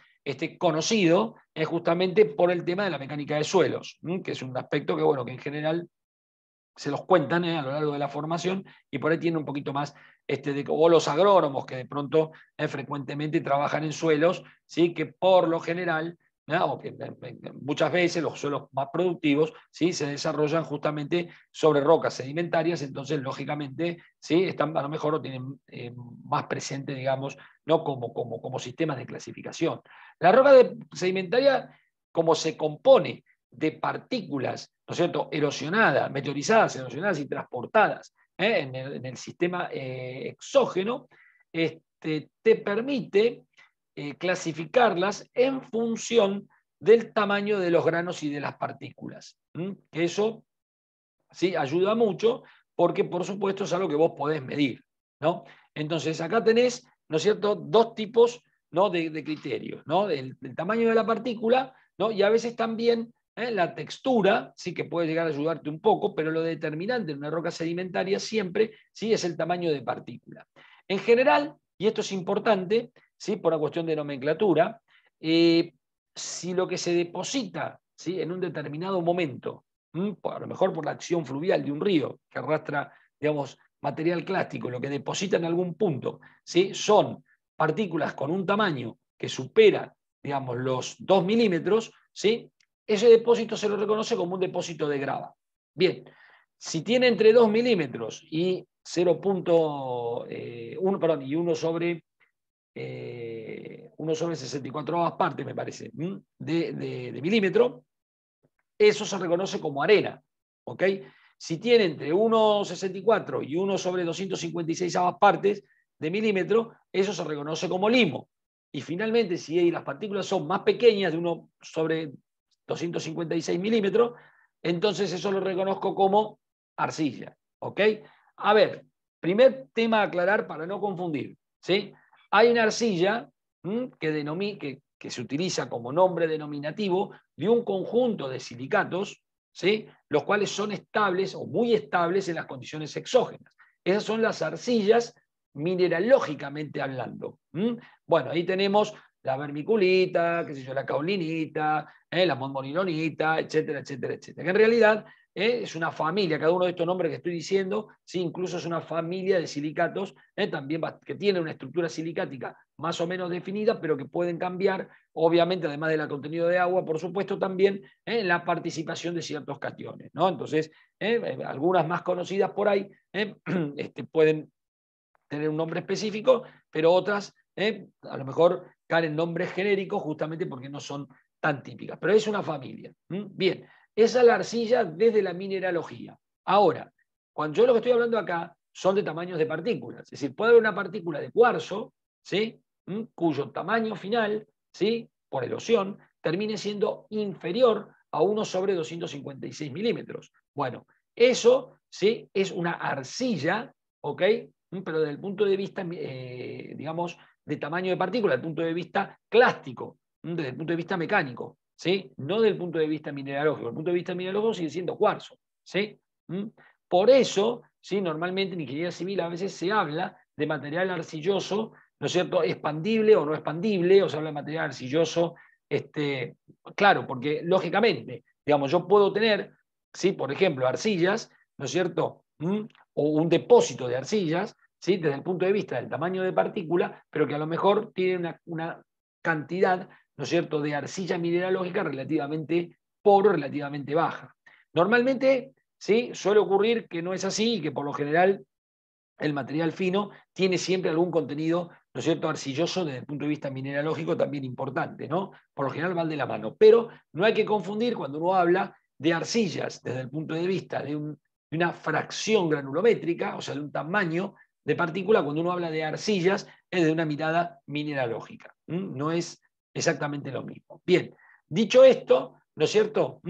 conocido, justamente por el tema de la mecánica de suelos, que es un aspecto que, bueno, que en general se los cuentan a lo largo de la formación y por ahí tiene un poquito más o los agrónomos que de pronto frecuentemente trabajan en suelos, ¿sí?, que por lo general, ¿no?, o que muchas veces los suelos más productivos, ¿sí?, se desarrollan justamente sobre rocas sedimentarias, entonces lógicamente, ¿sí?, están a lo mejor lo tienen más presente, digamos, ¿no?, como sistemas de clasificación. La roca sedimentaria, como se compone de partículas, ¿no es cierto?, erosionadas, meteorizadas, erosionadas y transportadas en el sistema exógeno, te permite clasificarlas en función del tamaño de los granos y de las partículas. Que eso sí ayuda mucho porque, por supuesto, es algo que vos podés medir, ¿no? Entonces, acá tenés, ¿no es cierto?, dos tipos, ¿no?, de criterios, ¿no? El tamaño de la partícula, ¿no?, y a veces también la textura, sí, que puede llegar a ayudarte un poco, pero lo determinante en una roca sedimentaria siempre, sí, es el tamaño de partícula. En general, y esto es importante, sí, por una cuestión de nomenclatura, si lo que se deposita, sí, en un determinado momento, a lo mejor por la acción fluvial de un río que arrastra, digamos, material clástico, lo que deposita en algún punto, ¿sí?, son partículas con un tamaño que supera, digamos, los 2 milímetros, ¿sí?, ese depósito se lo reconoce como un depósito de grava. Bien, si tiene entre 2 milímetros y 0.1, perdón, y 1 sobre 64 partes, me parece, de milímetro, eso se reconoce como arena, ¿ok? Si tiene entre 1,64 y 1 sobre 256 partes de milímetro, eso se reconoce como limo. Y finalmente, si las partículas son más pequeñas, de 1 sobre 256 milímetros, entonces eso lo reconozco como arcilla, ¿ok? A ver, primer tema a aclarar para no confundir, ¿sí? Hay una arcilla que se utiliza como nombre denominativo de un conjunto de silicatos, ¿sí?, los cuales son estables o muy estables en las condiciones exógenas. Esas son las arcillas mineralógicamente hablando. Bueno, ahí tenemos la vermiculita, qué sé yo, la caulinita, la monmonilonita, etcétera, etcétera, etcétera. Que en realidad es una familia, cada uno de estos nombres que estoy diciendo, sí, incluso es una familia de silicatos, también que tiene una estructura silicática más o menos definida, pero que pueden cambiar, obviamente, además del contenido de agua, por supuesto, también la participación de ciertos cationes, ¿no? Entonces, algunas más conocidas por ahí pueden tener un nombre específico, pero otras a lo mejor caen en nombres genéricos justamente porque no son tan típicas. Pero es una familia. Bien, esa es la arcilla desde la mineralogía. Ahora, cuando yo lo que estoy hablando acá son de tamaños de partículas. Es decir, puede haber una partícula de cuarzo, ¿sí?, cuyo tamaño final, ¿sí?, por erosión, termine siendo inferior a 1 sobre 256 milímetros. Bueno, eso, ¿sí?, es una arcilla, ¿ok?, pero desde el punto de vista, digamos, de tamaño de partícula, desde el punto de vista clástico, desde el punto de vista mecánico, ¿sí?, no desde el punto de vista mineralógico. Desde el punto de vista mineralógico sigue siendo cuarzo, ¿sí? Por eso, ¿sí?, normalmente en ingeniería civil a veces se habla de material arcilloso, ¿no es cierto?, expandible o no expandible, o se habla de material arcilloso. Claro, porque lógicamente, digamos, yo puedo tener, ¿sí?, por ejemplo, arcillas, ¿no es cierto?, o un depósito de arcillas, ¿sí?, desde el punto de vista del tamaño de partícula, pero que a lo mejor tiene una cantidad, ¿no es cierto?, de arcilla mineralógica relativamente pobre, relativamente baja. Normalmente, ¿sí?, suele ocurrir que no es así y que por lo general el material fino tiene siempre algún contenido, ¿no es cierto?, arcilloso desde el punto de vista mineralógico también importante, ¿no? Por lo general van de la mano. Pero no hay que confundir cuando uno habla de arcillas desde el punto de vista de una fracción granulométrica, o sea, de un tamaño de partícula, cuando uno habla de arcillas es de una mirada mineralógica. No es exactamente lo mismo. Bien, dicho esto, ¿no es cierto?,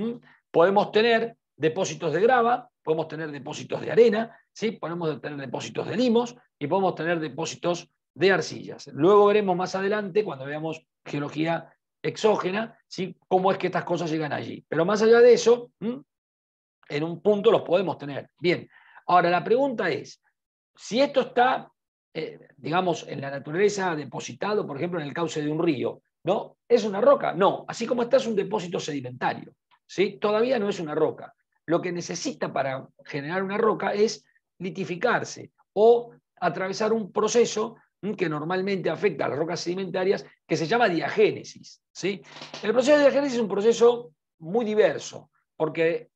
podemos tener depósitos de grava, podemos tener depósitos de arena, ¿sí?, podemos tener depósitos de limos y podemos tener depósitos de arcillas. Luego veremos más adelante, cuando veamos geología exógena, ¿sí?, cómo es que estas cosas llegan allí. Pero más allá de eso, en un punto los podemos tener. Bien, ahora la pregunta es, si esto está, digamos, en la naturaleza depositado, por ejemplo, en el cauce de un río, ¿no? ¿Es una roca? No, así como está es un depósito sedimentario, ¿sí? Todavía no es una roca. Lo que necesita para generar una roca es litificarse o atravesar un proceso que normalmente afecta a las rocas sedimentarias, que se llama diagénesis, ¿sí? El proceso de diagénesis es un proceso muy diverso, porque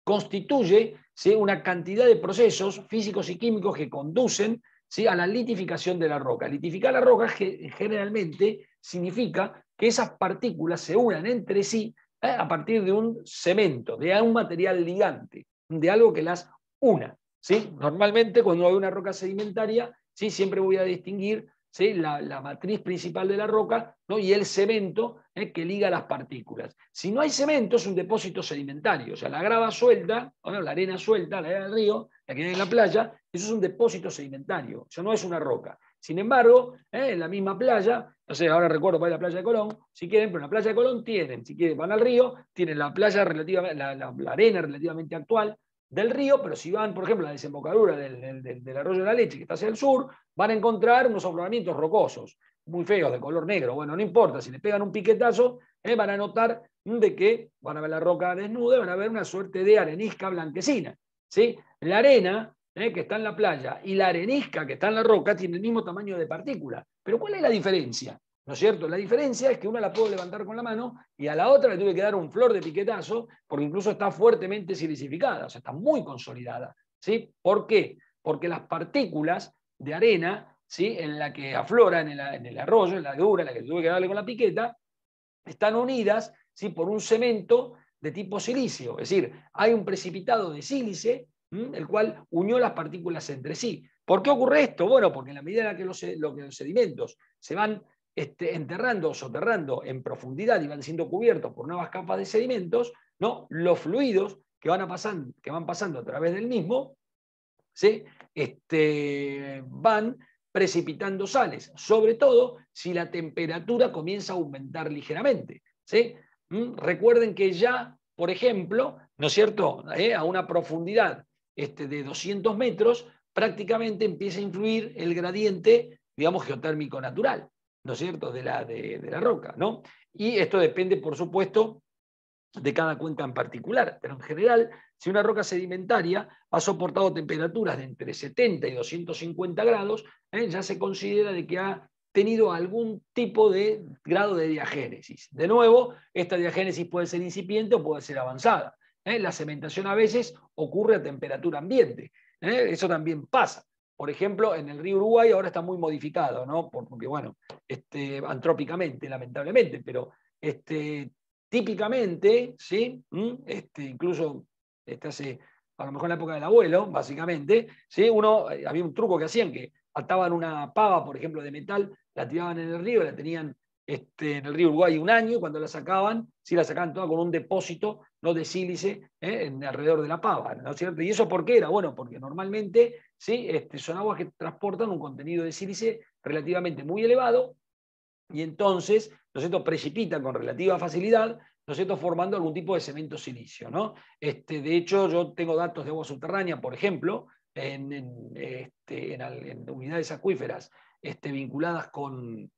constituye, ¿sí?, una cantidad de procesos físicos y químicos que conducen, ¿sí?, a la litificación de la roca. Litificar la roca generalmente significa que esas partículas se unan entre sí a partir de un cemento, de un material ligante, de algo que las una, ¿sí? Normalmente cuando hay una roca sedimentaria, ¿sí?, siempre voy a distinguir, ¿sí?, la matriz principal de la roca, ¿no?, y el cemento que liga las partículas. Si no hay cemento, es un depósito sedimentario, o sea, la grava suelta, bueno, la arena suelta, la arena del río, la que hay en la playa, eso es un depósito sedimentario, eso no es una roca. Sin embargo, en la misma playa, no sé, ahora recuerdo para ir a la playa de Colón, si quieren, pero en la playa de Colón tienen, si quieren, van al río, tienen la playa relativamente, la arena relativamente actual del río, pero si van, por ejemplo, a la desembocadura del arroyo de la Leche, que está hacia el sur, van a encontrar unos afloramientos rocosos, muy feos, de color negro. Bueno, no importa, si le pegan un piquetazo, van a notar de que van a ver la roca desnuda, van a ver una suerte de arenisca blanquecina, ¿sí? La arena que está en la playa y la arenisca que está en la roca tiene el mismo tamaño de partícula. Pero ¿cuál es la diferencia? ¿No es cierto? La diferencia es que una la puedo levantar con la mano y a la otra le tuve que dar un flor de piquetazo porque incluso está fuertemente silicificada, o sea, está muy consolidada, ¿sí? ¿Por qué? Porque las partículas de arena, ¿sí?, en la que aflora en el arroyo, en la dura, en la que tuve que darle con la piqueta, están unidas, ¿sí?, por un cemento de tipo silicio. Es decir, hay un precipitado de sílice, el cual unió las partículas entre sí. ¿Por qué ocurre esto? Bueno, porque en la medida en que los sedimentos se van enterrando o soterrando en profundidad y van siendo cubiertos por nuevas capas de sedimentos, ¿no?, los fluidos que van pasando a través del mismo, ¿sí?, van precipitando sales, sobre todo si la temperatura comienza a aumentar ligeramente, ¿sí? Recuerden que ya, por ejemplo, ¿no es cierto?, a una profundidad de 200 metros, prácticamente empieza a influir el gradiente, digamos, geotérmico natural, ¿no es cierto?, de la roca, ¿no? Y esto depende, por supuesto, de cada cuenca en particular, pero en general, si una roca sedimentaria ha soportado temperaturas de entre 70 y 250 grados, ya se considera de que ha tenido algún tipo de grado de diagénesis. De nuevo, esta diagénesis puede ser incipiente o puede ser avanzada. La cementación a veces ocurre a temperatura ambiente. Eso también pasa. Por ejemplo, en el río Uruguay ahora está muy modificado, ¿no? Porque, bueno, antrópicamente, lamentablemente, pero típicamente, ¿sí? Incluso hace, a lo mejor en la época del abuelo, básicamente, ¿sí?, había un truco que hacían que ataban una pava, por ejemplo, de metal, la tiraban en el río, la tenían en el río Uruguay un año, y cuando la sacaban, sí, la sacaban toda con un depósito, ¿no?, de sílice alrededor de la pava, ¿no es cierto? ¿Y eso por qué era? Bueno, porque normalmente, ¿sí?, son aguas que transportan un contenido de sílice relativamente muy elevado, y entonces, ¿no es cierto?, precipitan con relativa facilidad, ¿no es cierto?, formando algún tipo de cemento silicio, ¿no? De hecho, yo tengo datos de agua subterránea, por ejemplo, en unidades acuíferas vinculadas con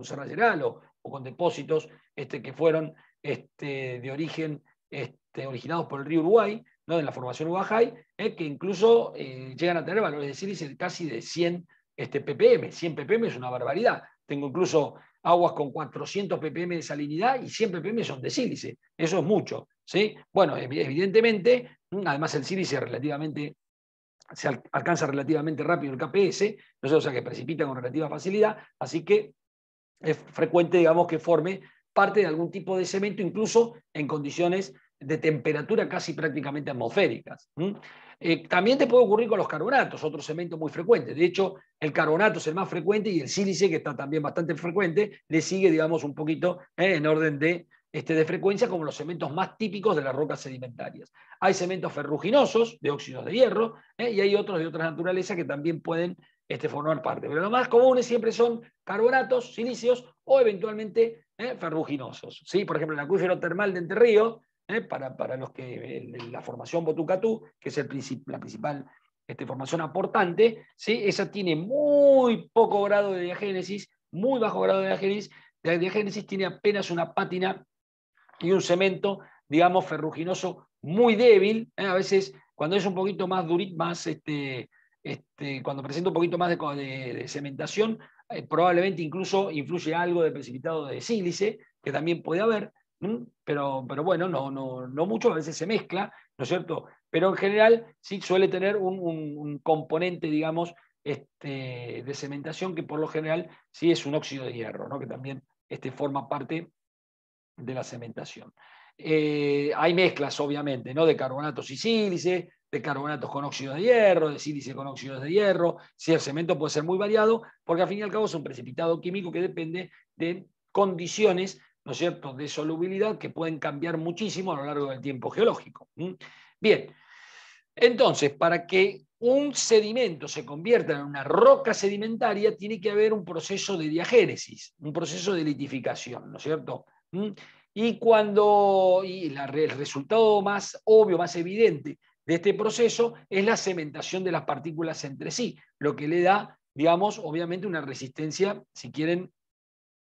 Serra Geral o con depósitos que fueron de origen originados por el río Uruguay, ¿no? En la formación Ubajay, que incluso llegan a tener valores de sílice casi de 100 ppm. 100 ppm es una barbaridad. Tengo incluso aguas con 400 ppm de salinidad y 100 ppm son de sílice. Eso es mucho, ¿sí? Bueno, evidentemente, además el sílice relativamente se alcanza relativamente rápido el KPS, ¿no? O sea que precipita con relativa facilidad, así que es frecuente, digamos, que forme parte de algún tipo de cemento, incluso en condiciones de temperatura casi prácticamente atmosféricas. También te puede ocurrir con los carbonatos, otro cemento muy frecuente. De hecho, el carbonato es el más frecuente y el sílice, que está también bastante frecuente, le sigue, digamos, un poquito en orden de frecuencia como los cementos más típicos de las rocas sedimentarias. Hay cementos ferruginosos de óxidos de hierro y hay otros de otras naturalezas que también pueden formar parte. Pero los más comunes siempre son carbonatos, silicios o eventualmente ferruginosos. ¿Sí? Por ejemplo, el acuífero termal de Entre Ríos, para los que la formación Botucatú, que es la principal formación aportante, ¿sí? Esa tiene muy poco grado de diagénesis, muy bajo grado de diagénesis. La diagénesis tiene apenas una pátina y un cemento, digamos, ferruginoso muy débil. A veces, cuando es un poquito más durito, más cuando presenta un poquito más de cementación, probablemente incluso influye algo de precipitado de sílice, que también puede haber, pero bueno, no mucho, a veces se mezcla, ¿no es cierto? Pero en general sí suele tener un componente, digamos, de cementación que por lo general sí es un óxido de hierro, ¿no? Que también forma parte de la cementación. Hay mezclas, obviamente, ¿no? De carbonatos y sílice, de carbonatos con óxido de hierro, de sílice con óxidos de hierro. Sí, el cemento puede ser muy variado, porque al fin y al cabo es un precipitado químico que depende de condiciones, ¿no es cierto?, de solubilidad que pueden cambiar muchísimo a lo largo del tiempo geológico. Bien, entonces, para que un sedimento se convierta en una roca sedimentaria, tiene que haber un proceso de diagénesis, un proceso de litificación, ¿no es cierto? Y el resultado más obvio, más evidente de este proceso es la cementación de las partículas entre sí, lo que le da, digamos, obviamente una resistencia, si quieren,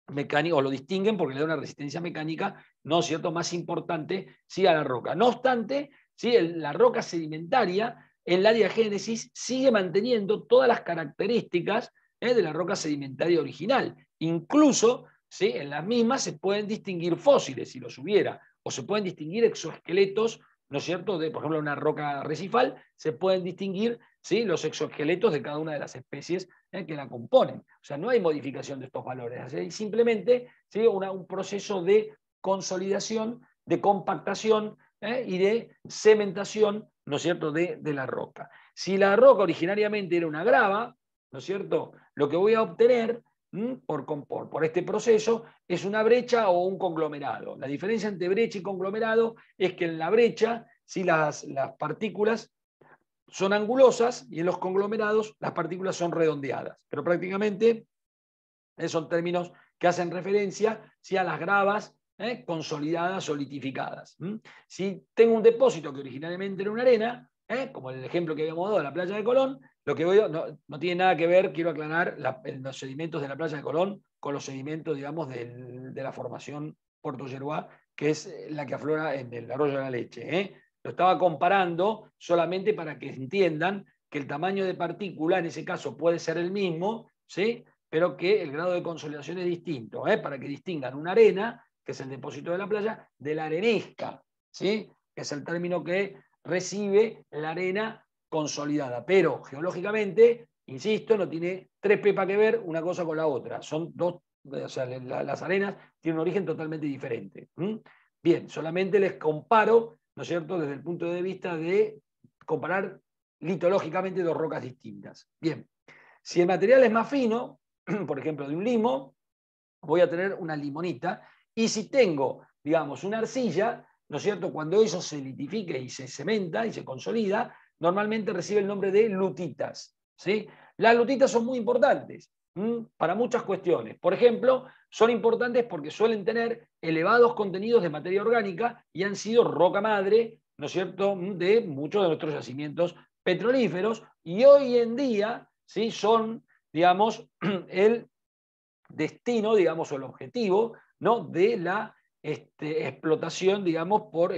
mecánica, o lo distinguen porque le da una resistencia mecánica, ¿no es cierto?, más importante, sí, a la roca. No obstante, sí, la roca sedimentaria en la diagénesis sigue manteniendo todas las características de la roca sedimentaria original. Incluso, ¿sí?, en las mismas se pueden distinguir fósiles, si los hubiera, o se pueden distinguir exoesqueletos, ¿no es cierto?, de, por ejemplo, una roca recifal, se pueden distinguir, ¿sí?, los exoesqueletos de cada una de las especies que la componen. O sea, no hay modificación de estos valores, hay simplemente, ¿sí?, un proceso de consolidación, de compactación y de cementación, ¿no es cierto?, de la roca. Si la roca originariamente era una grava, ¿no es cierto?, lo que voy a obtener por este proceso es una brecha o un conglomerado. La diferencia entre brecha y conglomerado es que en la brecha, si las partículas son angulosas y en los conglomerados las partículas son redondeadas. Pero prácticamente son términos que hacen referencia, ¿sí?, a las gravas consolidadas o litificadas. Si tengo un depósito que originalmente era una arena, como el ejemplo que habíamos dado de la playa de Colón, lo que no tiene nada que ver, quiero aclarar, los sedimentos de la playa de Colón con los sedimentos, digamos, de la formación Puerto Yeruá, que es la que aflora en el arroyo de la Leche. Lo estaba comparando solamente para que entiendan que el tamaño de partícula en ese caso puede ser el mismo, ¿sí?, pero que el grado de consolidación es distinto, para que distingan una arena, que es el depósito de la playa, de la arenisca, ¿sí?, que es el término que recibe la arena consolidada. Pero geológicamente, insisto, no tiene tres pepas que ver una cosa con la otra. Son dos, o sea, las arenas tienen un origen totalmente diferente. Bien, solamente les comparo, ¿no es cierto?, desde el punto de vista de comparar litológicamente dos rocas distintas. Bien, si el material es más fino, por ejemplo, de un limo, voy a tener una limonita. Y si tengo, digamos, una arcilla, ¿no es cierto?, cuando eso se litifica y se cementa y se consolida, normalmente recibe el nombre de lutitas, ¿sí? Las lutitas son muy importantes para muchas cuestiones. Por ejemplo, son importantes porque suelen tener elevados contenidos de materia orgánica y han sido roca madre, ¿no es cierto?, de muchos de nuestros yacimientos petrolíferos, y hoy en día, ¿sí?, son, digamos, el destino, digamos, o el objetivo, ¿no?, de la explotación, digamos, por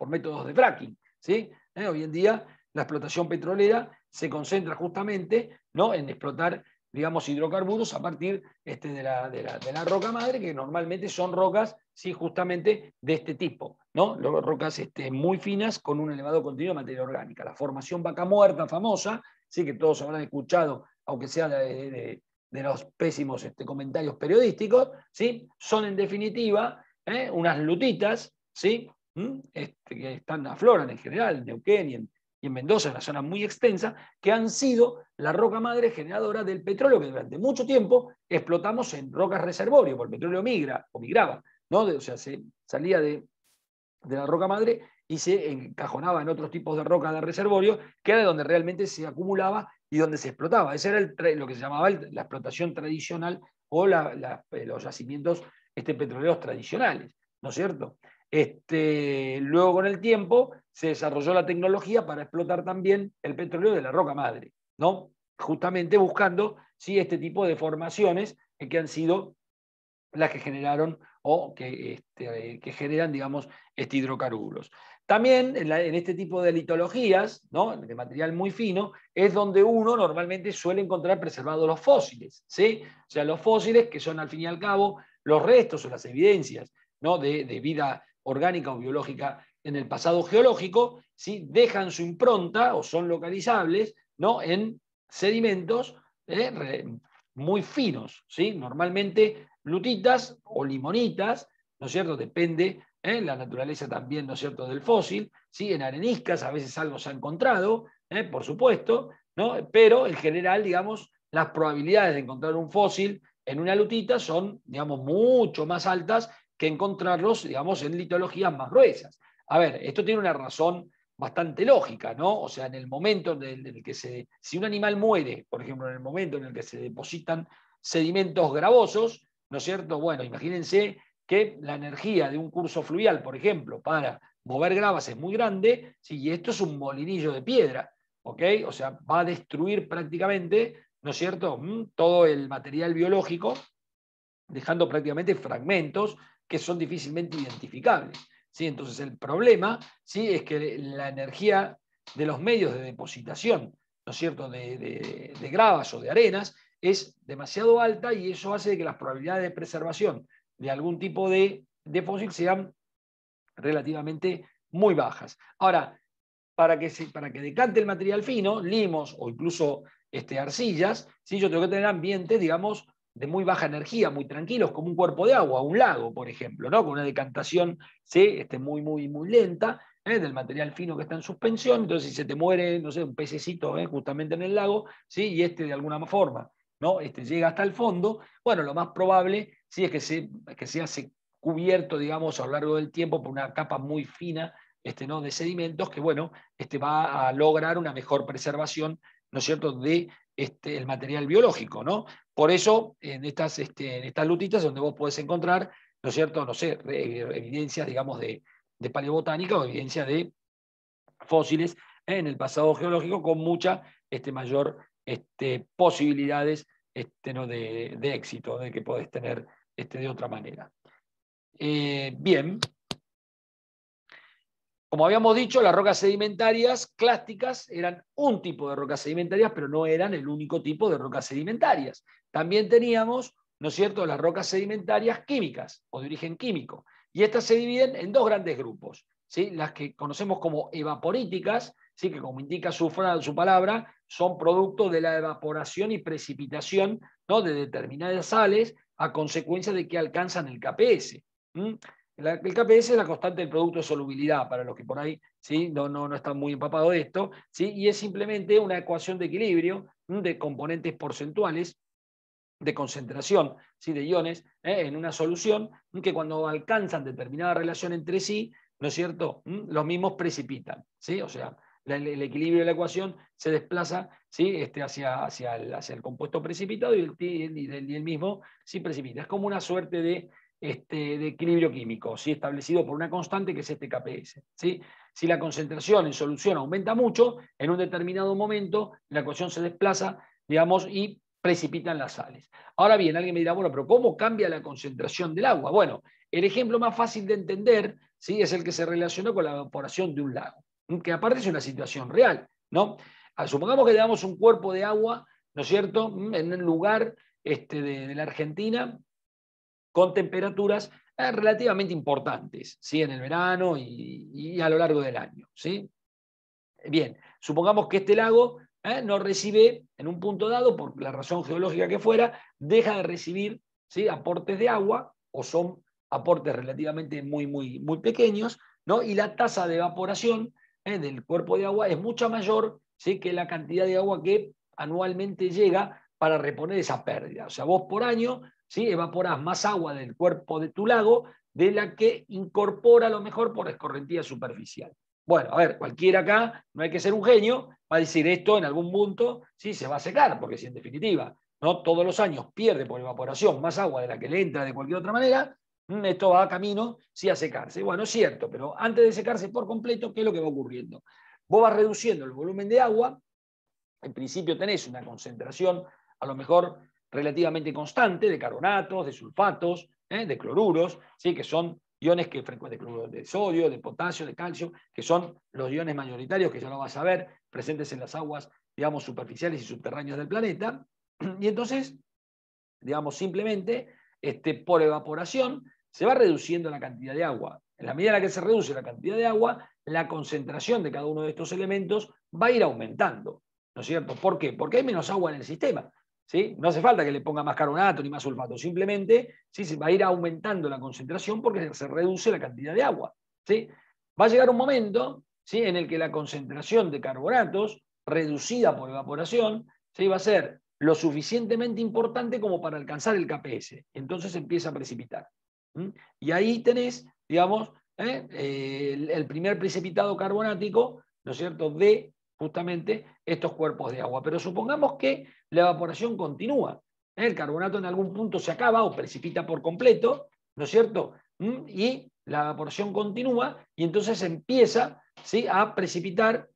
métodos de fracking, ¿sí? Hoy en día la explotación petrolera se concentra justamente, ¿no?, en explotar, digamos, hidrocarburos a partir de la roca madre, que normalmente son rocas, sí, justamente de este tipo, ¿no? Rocas muy finas con un elevado contenido de materia orgánica. La formación Vaca Muerta famosa, sí, que todos habrán escuchado, aunque sea de los pésimos comentarios periodísticos, ¿sí?, son en definitiva unas lutitas, ¿sí?, que afloran en general en Neuquén y en Mendoza, en una zona muy extensa, que han sido la roca madre generadora del petróleo que durante mucho tiempo explotamos en rocas reservorio, porque el petróleo migra o migraba, ¿no? O sea, se salía de la roca madre y se encajonaba en otros tipos de roca de reservorio, que era donde realmente se acumulaba y donde se explotaba. Ese era lo que se llamaba la explotación tradicional o los yacimientos petroleros tradicionales, ¿no es cierto? Luego, con el tiempo, se desarrolló la tecnología para explotar también el petróleo de la roca madre, ¿no? Justamente buscando, ¿sí?, este tipo de formaciones que han sido las que generaron o que generan, digamos, hidrocarburos. También en este tipo de litologías, ¿no?, de material muy fino, es donde uno normalmente suele encontrar preservados los fósiles, ¿sí? O sea, los fósiles, que son al fin y al cabo los restos o las evidencias, ¿no?, de vida orgánica o biológica en el pasado geológico, ¿sí?, dejan su impronta o son localizables, ¿no?, en sedimentos muy finos, ¿sí? Normalmente lutitas o limonitas, ¿no es cierto? Depende la naturaleza también, ¿no es cierto?, del fósil, ¿sí? En areniscas a veces algo se ha encontrado, por supuesto, ¿no? Pero en general, digamos, las probabilidades de encontrar un fósil en una lutita son, digamos, mucho más altas que encontrarlos, digamos, en litologías más gruesas. A ver, esto tiene una razón bastante lógica, ¿no? O sea, en el momento en el que si un animal muere, por ejemplo, en el momento en el que se depositan sedimentos gravosos, ¿no es cierto? Bueno, imagínense que la energía de un curso fluvial, por ejemplo, para mover gravas es muy grande, ¿sí?, y esto es un molinillo de piedra, ¿ok? O sea, va a destruir prácticamente, ¿no es cierto?, todo el material biológico, dejando prácticamente fragmentos que son difícilmente identificables, ¿sí? Entonces el problema, ¿sí?, es que la energía de los medios de depositación, ¿no es cierto?, de gravas o de arenas, es demasiado alta, y eso hace que las probabilidades de preservación de algún tipo de fósil sean relativamente muy bajas. Ahora, para que decante el material fino, limos o incluso arcillas, ¿sí?, yo tengo que tener ambientes, digamos, de muy baja energía, muy tranquilos, como un cuerpo de agua, un lago, por ejemplo, ¿no?, con una decantación, ¿sí?, muy, muy, muy lenta, del material fino que está en suspensión. Entonces, si se te muere, no sé, un pececito justamente en el lago, ¿sí?, y de alguna forma, ¿no?, llega hasta el fondo, bueno, lo más probable, sí, es que sea cubierto, digamos, a lo largo del tiempo por una capa muy fina, ¿no?, de sedimentos, que, bueno, va a lograr una mejor preservación, ¿no es cierto?, de el material biológico, ¿no? Por eso, en estas lutitas donde vos podés encontrar, ¿no es cierto?, no sé, evidencias, digamos, de paleobotánica o evidencia de fósiles en el pasado geológico con mucha mayor posibilidades ¿no?, de éxito, de que podés tener de otra manera. Bien. Como habíamos dicho, las rocas sedimentarias clásticas eran un tipo de rocas sedimentarias, pero no eran el único tipo de rocas sedimentarias. También teníamos, ¿no es cierto?, las rocas sedimentarias químicas o de origen químico. Y estas se dividen en dos grandes grupos, ¿sí? Las que conocemos como evaporíticas, ¿sí?, que, como indica su palabra, son producto de la evaporación y precipitación, ¿no?, de determinadas sales a consecuencia de que alcanzan el KPS. El KPS es la constante del producto de solubilidad, para los que por ahí, ¿sí?, no están muy empapados de esto, ¿sí?, y es simplemente una ecuación de equilibrio de componentes porcentuales de concentración, ¿sí?, de iones en una solución, que cuando alcanzan determinada relación entre sí, ¿no es cierto?, los mismos precipitan, ¿sí? O sea, el equilibrio de la ecuación se desplaza, ¿sí?, hacia el compuesto precipitado, y el mismo sí precipita. Es como una suerte de de equilibrio químico, ¿sí? Establecido por una constante que es este KPS. ¿Sí? Si la concentración en solución aumenta mucho, en un determinado momento la ecuación se desplaza, digamos, y precipitan las sales. Ahora bien, alguien me dirá, bueno, pero ¿cómo cambia la concentración del agua? Bueno, el ejemplo más fácil de entender, ¿sí? Es el que se relaciona con la evaporación de un lago, que aparte es una situación real, ¿no? Supongamos que le damos un cuerpo de agua, ¿no es cierto?, en un lugar de la Argentina con temperaturas relativamente importantes, ¿sí? En el verano y a lo largo del año, ¿sí? Bien, supongamos que este lago no recibe en un punto dado, por la razón geológica que fuera, deja de recibir, ¿sí? Aportes de agua, o son aportes relativamente muy pequeños, ¿no? Y la tasa de evaporación del cuerpo de agua es mucho mayor, ¿sí? Que la cantidad de agua que anualmente llega para reponer esa pérdida. O sea, vos por año, ¿sí? Evaporás más agua del cuerpo de tu lago de la que incorpora a lo mejor por escorrentía superficial. Bueno, a ver, cualquiera acá, no hay que ser un genio, va a decir esto en algún punto, sí, se va a secar, porque si en definitiva, ¿no? Todos los años pierde por evaporación más agua de la que le entra de cualquier otra manera, esto va a camino, sí, a secarse. Bueno, es cierto, pero antes de secarse por completo, ¿qué es lo que va ocurriendo? Vos vas reduciendo el volumen de agua, en principio tenés una concentración a lo mejor relativamente constante de carbonatos, de sulfatos, de cloruros, ¿sí? Que son iones que frecuentemente de sodio, de potasio, de calcio, que son los iones mayoritarios, que ya lo vas a ver, presentes en las aguas, digamos, superficiales y subterráneas del planeta. Y entonces, digamos, simplemente, por evaporación, se va reduciendo la cantidad de agua. En la medida en la que se reduce la cantidad de agua, la concentración de cada uno de estos elementos va a ir aumentando, ¿no es cierto? ¿Por qué? Porque hay menos agua en el sistema. ¿Sí? No hace falta que le ponga más carbonato ni más sulfato, simplemente ¿sí? Se va a ir aumentando la concentración porque se reduce la cantidad de agua. ¿Sí? Va a llegar un momento ¿sí? En el que la concentración de carbonatos reducida por evaporación ¿sí? Va a ser lo suficientemente importante como para alcanzar el KPS. Entonces empieza a precipitar. Y ahí tenés, digamos, el primer precipitado carbonático, ¿no es cierto?, de justamente estos cuerpos de agua. Pero supongamos que la evaporación continúa. El carbonato en algún punto se acaba o precipita por completo, ¿no es cierto? Y la evaporación continúa y entonces empieza ¿sí? A precipitar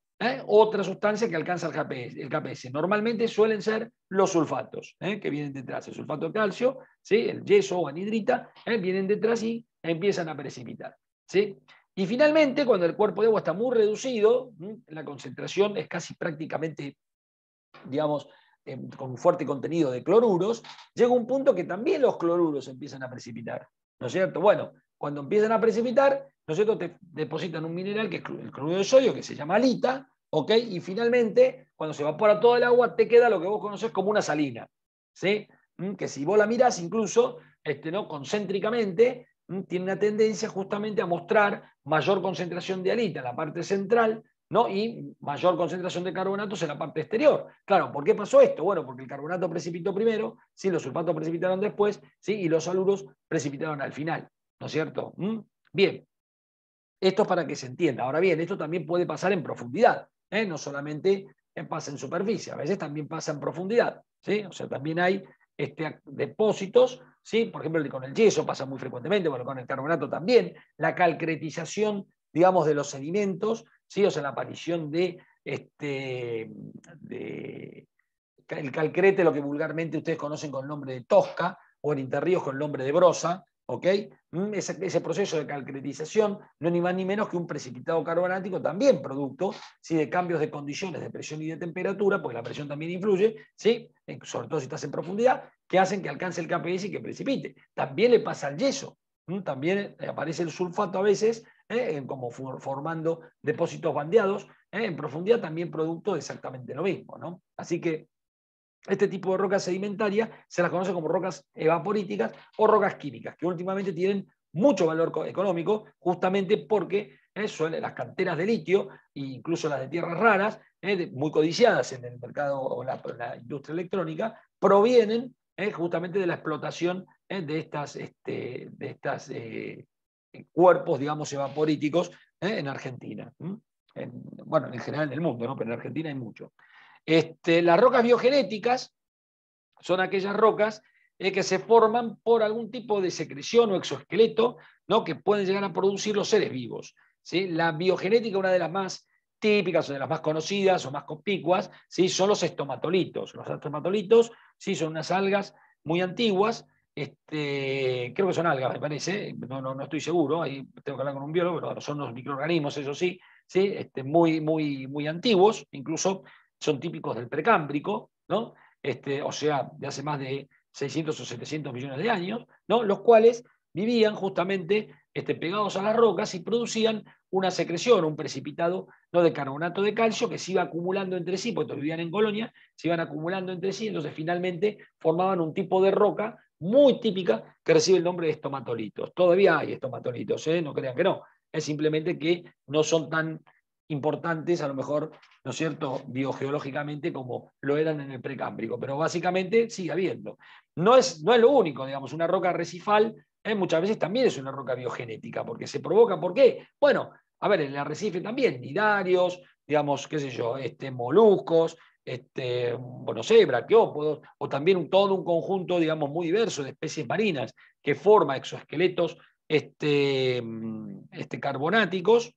otra sustancia que alcanza el KPS. Normalmente suelen ser los sulfatos que vienen detrás. El sulfato de calcio, ¿sí? El yeso o anhidrita, vienen detrás y empiezan a precipitar. ¿Sí? Y finalmente, cuando el cuerpo de agua está muy reducido, la concentración es casi prácticamente, digamos, con un fuerte contenido de cloruros, llega un punto que también los cloruros empiezan a precipitar. ¿No es cierto? Bueno, cuando empiezan a precipitar, ¿no es cierto?, te depositan un mineral que es el cloruro de sodio, que se llama halita, ¿ok? Y finalmente, cuando se evapora todo el agua, te queda lo que vos conocés como una salina, ¿sí? Que si vos la mirás incluso, ¿no? Concéntricamente, tiene una tendencia justamente a mostrar mayor concentración de halita en la parte central, ¿no? Y mayor concentración de carbonatos en la parte exterior. Claro, ¿por qué pasó esto? Bueno, porque el carbonato precipitó primero, ¿sí? Los sulfatos precipitaron después, ¿sí? Y los haluros precipitaron al final, ¿no es cierto? Bien, esto es para que se entienda. Ahora bien, esto también puede pasar en profundidad, no solamente pasa en superficie, a veces también pasa en profundidad, ¿sí? O sea, también hay depósitos, ¿sí? Por ejemplo, con el yeso pasa muy frecuentemente, bueno, con el carbonato también, la calcretización, digamos, de los sedimentos, ¿sí? O sea, la aparición de el calcrete, lo que vulgarmente ustedes conocen con el nombre de tosca, o en Interríos con el nombre de brosa, ¿ok? Ese proceso de calcretización no es ni más ni menos que un precipitado carbonático, también producto ¿sí? De cambios de condiciones de presión y de temperatura, porque la presión también influye, ¿sí? Sobre todo si estás en profundidad, que hacen que alcance el KPS y que precipite. También le pasa al yeso, también aparece el sulfato a veces, como formando depósitos bandeados, en profundidad también producto de exactamente lo mismo, ¿no? Así que este tipo de rocas sedimentarias se las conoce como rocas evaporíticas o rocas químicas, que últimamente tienen mucho valor económico, justamente porque son las canteras de litio, e incluso las de tierras raras, muy codiciadas en el mercado o la industria electrónica, provienen justamente de la explotación de estas cuerpos, digamos, evaporíticos en Argentina. Bueno, en general en el mundo, ¿no? Pero en Argentina hay mucho. Las rocas biogenéticas son aquellas rocas que se forman por algún tipo de secreción o exoesqueleto, ¿no? Que pueden llegar a producir los seres vivos. ¿Sí? La biogenética, una de las más típicas o de las más conocidas o más conspicuas, ¿sí? Son los estomatolitos. Los estomatolitos, ¿sí? Son unas algas muy antiguas, creo que son algas, me parece, no estoy seguro, ahí tengo que hablar con un biólogo, pero son los microorganismos, eso sí, ¿sí? Muy antiguos, incluso son típicos del Precámbrico, ¿no? O sea, de hace más de 600 o 700 millones de años, ¿no? Los cuales vivían justamente pegados a las rocas y producían una secreción, un precipitado, ¿no? De carbonato de calcio que se iba acumulando entre sí, porque vivían en colonia, se iban acumulando entre sí, entonces finalmente formaban un tipo de roca muy típica que recibe el nombre de estomatolitos. Todavía hay estomatolitos, no crean que no, es simplemente que no son tan importantes, a lo mejor, ¿no es cierto?, biogeológicamente como lo eran en el Precámbrico, pero básicamente sigue habiendo. No es lo único, digamos, una roca arrecifal muchas veces también es una roca biogenética, porque se provoca, ¿por qué? Bueno, a ver, en el arrecife también, nidarios, digamos, qué sé yo, moluscos, bueno, no sé, braquiópodos, o también todo un conjunto, digamos, muy diverso de especies marinas que forma exoesqueletos carbonáticos,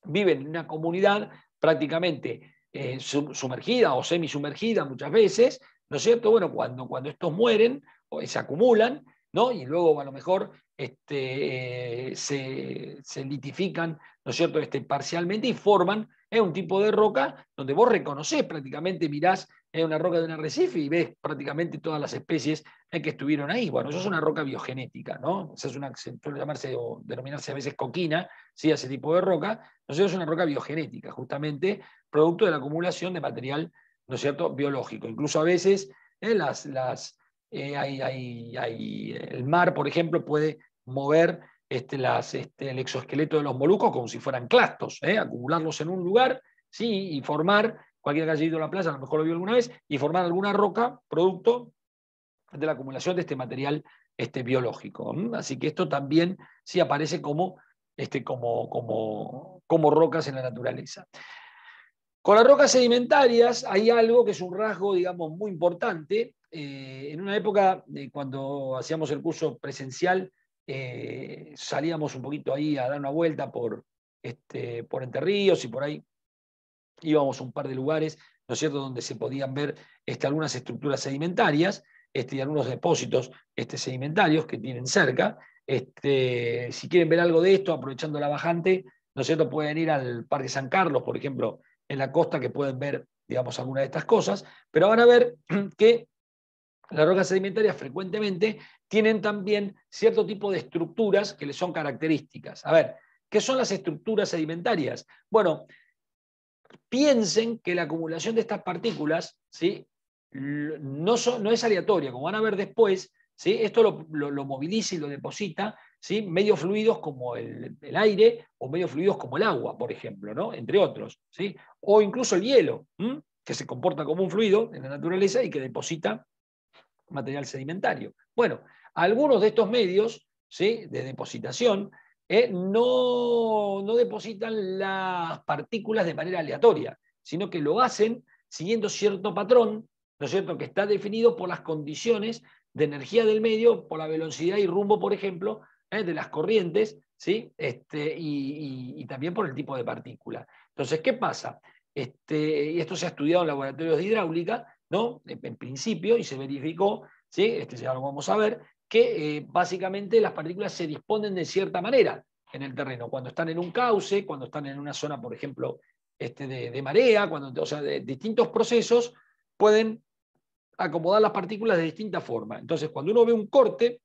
viven en una comunidad prácticamente sumergida o semisumergida muchas veces, ¿no es cierto? Bueno, cuando estos mueren o se acumulan, ¿no? Y luego a lo mejor se litifican, ¿no es cierto?, parcialmente y forman un tipo de roca donde vos reconocés prácticamente, mirás una roca de un arrecife y ves prácticamente todas las especies que estuvieron ahí. Bueno, eso es una roca biogenética, ¿no? Esa es suele llamarse o denominarse a veces coquina, ¿sí? Ese tipo de roca. ¿No es cierto? Es una roca biogenética, justamente producto de la acumulación de material, ¿no es cierto?, biológico. Incluso a veces el mar, por ejemplo, puede mover el exoesqueleto de los moluscos como si fueran clastos, acumularlos en un lugar, ¿sí? Y formar, cualquiera que haya ido a la playa, a lo mejor lo vio alguna vez, y formar alguna roca producto de la acumulación de este material biológico. Así que esto también sí aparece como rocas en la naturaleza. Con las rocas sedimentarias hay algo que es un rasgo, digamos, muy importante. En una época, cuando hacíamos el curso presencial, salíamos un poquito ahí a dar una vuelta por Entre Ríos y por ahí íbamos a un par de lugares, ¿no es cierto?, donde se podían ver algunas estructuras sedimentarias y algunos depósitos sedimentarios que tienen cerca. Si quieren ver algo de esto, aprovechando la bajante, ¿no es cierto?, pueden ir al Parque San Carlos, por ejemplo, en la costa, que pueden ver, digamos, alguna de estas cosas, pero van a ver que las rocas sedimentarias frecuentemente tienen también cierto tipo de estructuras que les son características. A ver, ¿qué son las estructuras sedimentarias? Bueno, piensen que la acumulación de estas partículas, ¿sí?, no es aleatoria, como van a ver después, ¿sí? Esto lo moviliza y lo deposita, ¿sí?, medios fluidos como el aire o medios fluidos como el agua, por ejemplo, ¿no?, entre otros, ¿sí?, o incluso el hielo, que se comporta como un fluido en la naturaleza y que deposita material sedimentario. Bueno, algunos de estos medios, ¿sí?, de depositación no depositan las partículas de manera aleatoria, sino que lo hacen siguiendo cierto patrón, ¿no es cierto?, que está definido por las condiciones de energía del medio, por la velocidad y rumbo, por ejemplo, de las corrientes, ¿sí?, y también por el tipo de partícula. Entonces, ¿qué pasa? Y esto se ha estudiado en laboratorios de hidráulica, ¿no?, en principio, y se verificó, ¿sí?, ya lo vamos a ver, que básicamente las partículas se disponen de cierta manera en el terreno, cuando están en un cauce, cuando están en una zona, por ejemplo, de marea, o sea, de distintos procesos pueden acomodar las partículas de distinta forma. Entonces, cuando uno ve un corte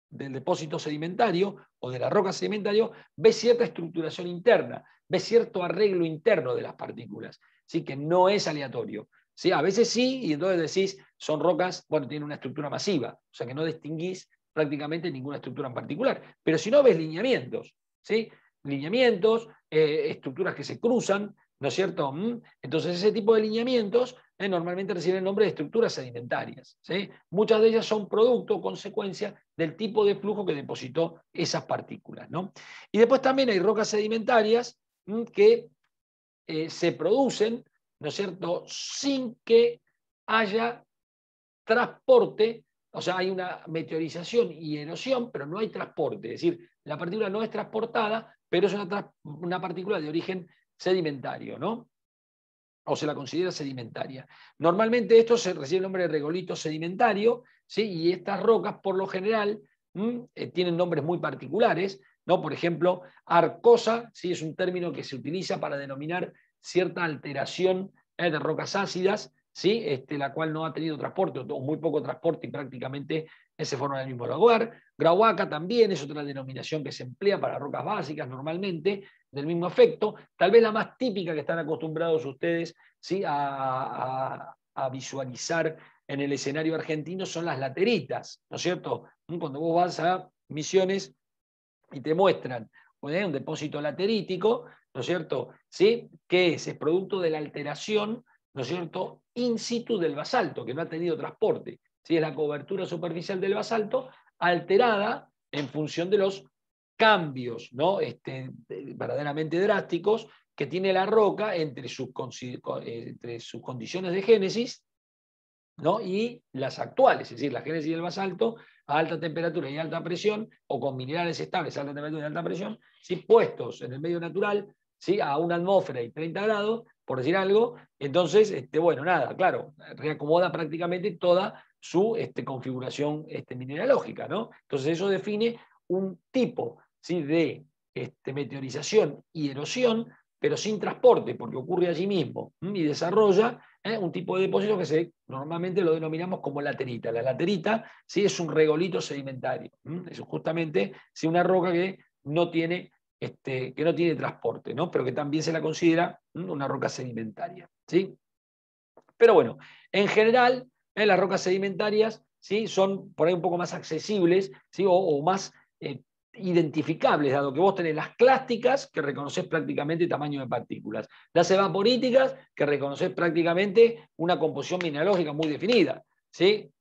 del depósito sedimentario o de la roca sedimentaria, ve cierta estructuración interna, ve cierto arreglo interno de las partículas, ¿sí?, que no es aleatorio. ¿Sí? A veces sí, y entonces decís, son rocas, bueno, tienen una estructura masiva, o sea que no distinguís prácticamente ninguna estructura en particular. Pero si no, ves lineamientos, ¿sí? Lineamientos, estructuras que se cruzan, ¿no es cierto? Entonces ese tipo de lineamientos normalmente reciben el nombre de estructuras sedimentarias, ¿sí? Muchas de ellas son producto o consecuencia del tipo de flujo que depositó esas partículas, ¿no? Y después también hay rocas sedimentarias que se producen, ¿no es cierto?, sin que haya transporte o sea, hay una meteorización y erosión, pero no hay transporte. Es decir, la partícula no es transportada, pero es una partícula de origen sedimentario, ¿no? O se la considera sedimentaria. Normalmente esto se recibe el nombre de regolito sedimentario, ¿sí? Y estas rocas, por lo general, tienen nombres muy particulares, ¿no? Por ejemplo, arcosa, ¿sí? Es un término que se utiliza para denominar cierta alteración de rocas ácidas, ¿sí? La cual no ha tenido transporte o muy poco transporte y prácticamente se forma en el mismo lugar. Grauaca también es otra denominación que se emplea para rocas básicas normalmente, del mismo efecto. Tal vez la más típica que están acostumbrados ustedes, ¿sí? a visualizar en el escenario argentino son las lateritas, ¿no es cierto? Cuando vos vas a Misiones y te muestran un depósito laterítico, ¿no es cierto? ¿Sí? Que es producto de la alteración, ¿no es cierto?, in situ del basalto, que no ha tenido transporte. ¿Sí? Es la cobertura superficial del basalto alterada en función de los cambios, ¿no? Verdaderamente drásticos que tiene la roca entre sus condiciones de génesis, ¿no? Y las actuales, es decir, la génesis del basalto a alta temperatura y alta presión, o con minerales estables a alta temperatura y alta presión, ¿sí? Puestos en el medio natural, ¿sí? A una atmósfera y 30 grados, por decir algo, entonces, bueno, nada, claro, reacomoda prácticamente toda su configuración mineralógica, ¿no? Entonces eso define un tipo, ¿sí? De meteorización y erosión, pero sin transporte, porque ocurre allí mismo, y desarrolla un tipo de depósito que normalmente lo denominamos como laterita. La laterita, ¿sí? Es un regolito sedimentario. Es justamente, ¿sí? Una roca que no tiene, que no tiene transporte, ¿no? Pero que también se la considera una roca sedimentaria, ¿sí? Pero bueno, en general, las rocas sedimentarias, ¿sí? Son por ahí un poco más accesibles, ¿sí? o más identificables, dado que vos tenés las clásticas, que reconoces prácticamente tamaño de partículas, las evaporíticas, que reconoces prácticamente una composición mineralógica muy definida, ¿sí?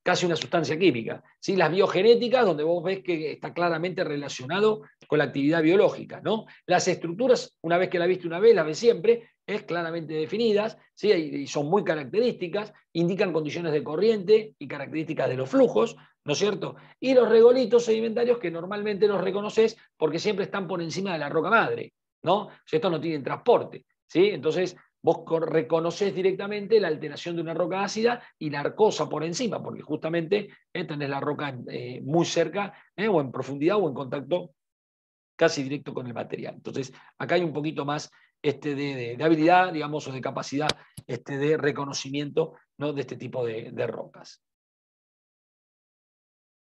Casi una sustancia química. ¿Sí? Las biogenéticas, donde vos ves que está claramente relacionado con la actividad biológica, ¿no? Las estructuras, una vez que la viste una vez, la ves siempre, es claramente definidas, ¿sí? Y son muy características, indican condiciones de corriente y características de los flujos, ¿no es cierto? Y los regolitos sedimentarios que normalmente los reconoces porque siempre están por encima de la roca madre, ¿no? Estos no tienen transporte, ¿sí? Entonces vos reconoces directamente la alteración de una roca ácida y la arcosa por encima, porque justamente tenés la roca muy cerca, o en profundidad o en contacto casi directo con el material. Entonces, acá hay un poquito más de habilidad, digamos, o de capacidad de reconocimiento, ¿no? De este tipo de rocas.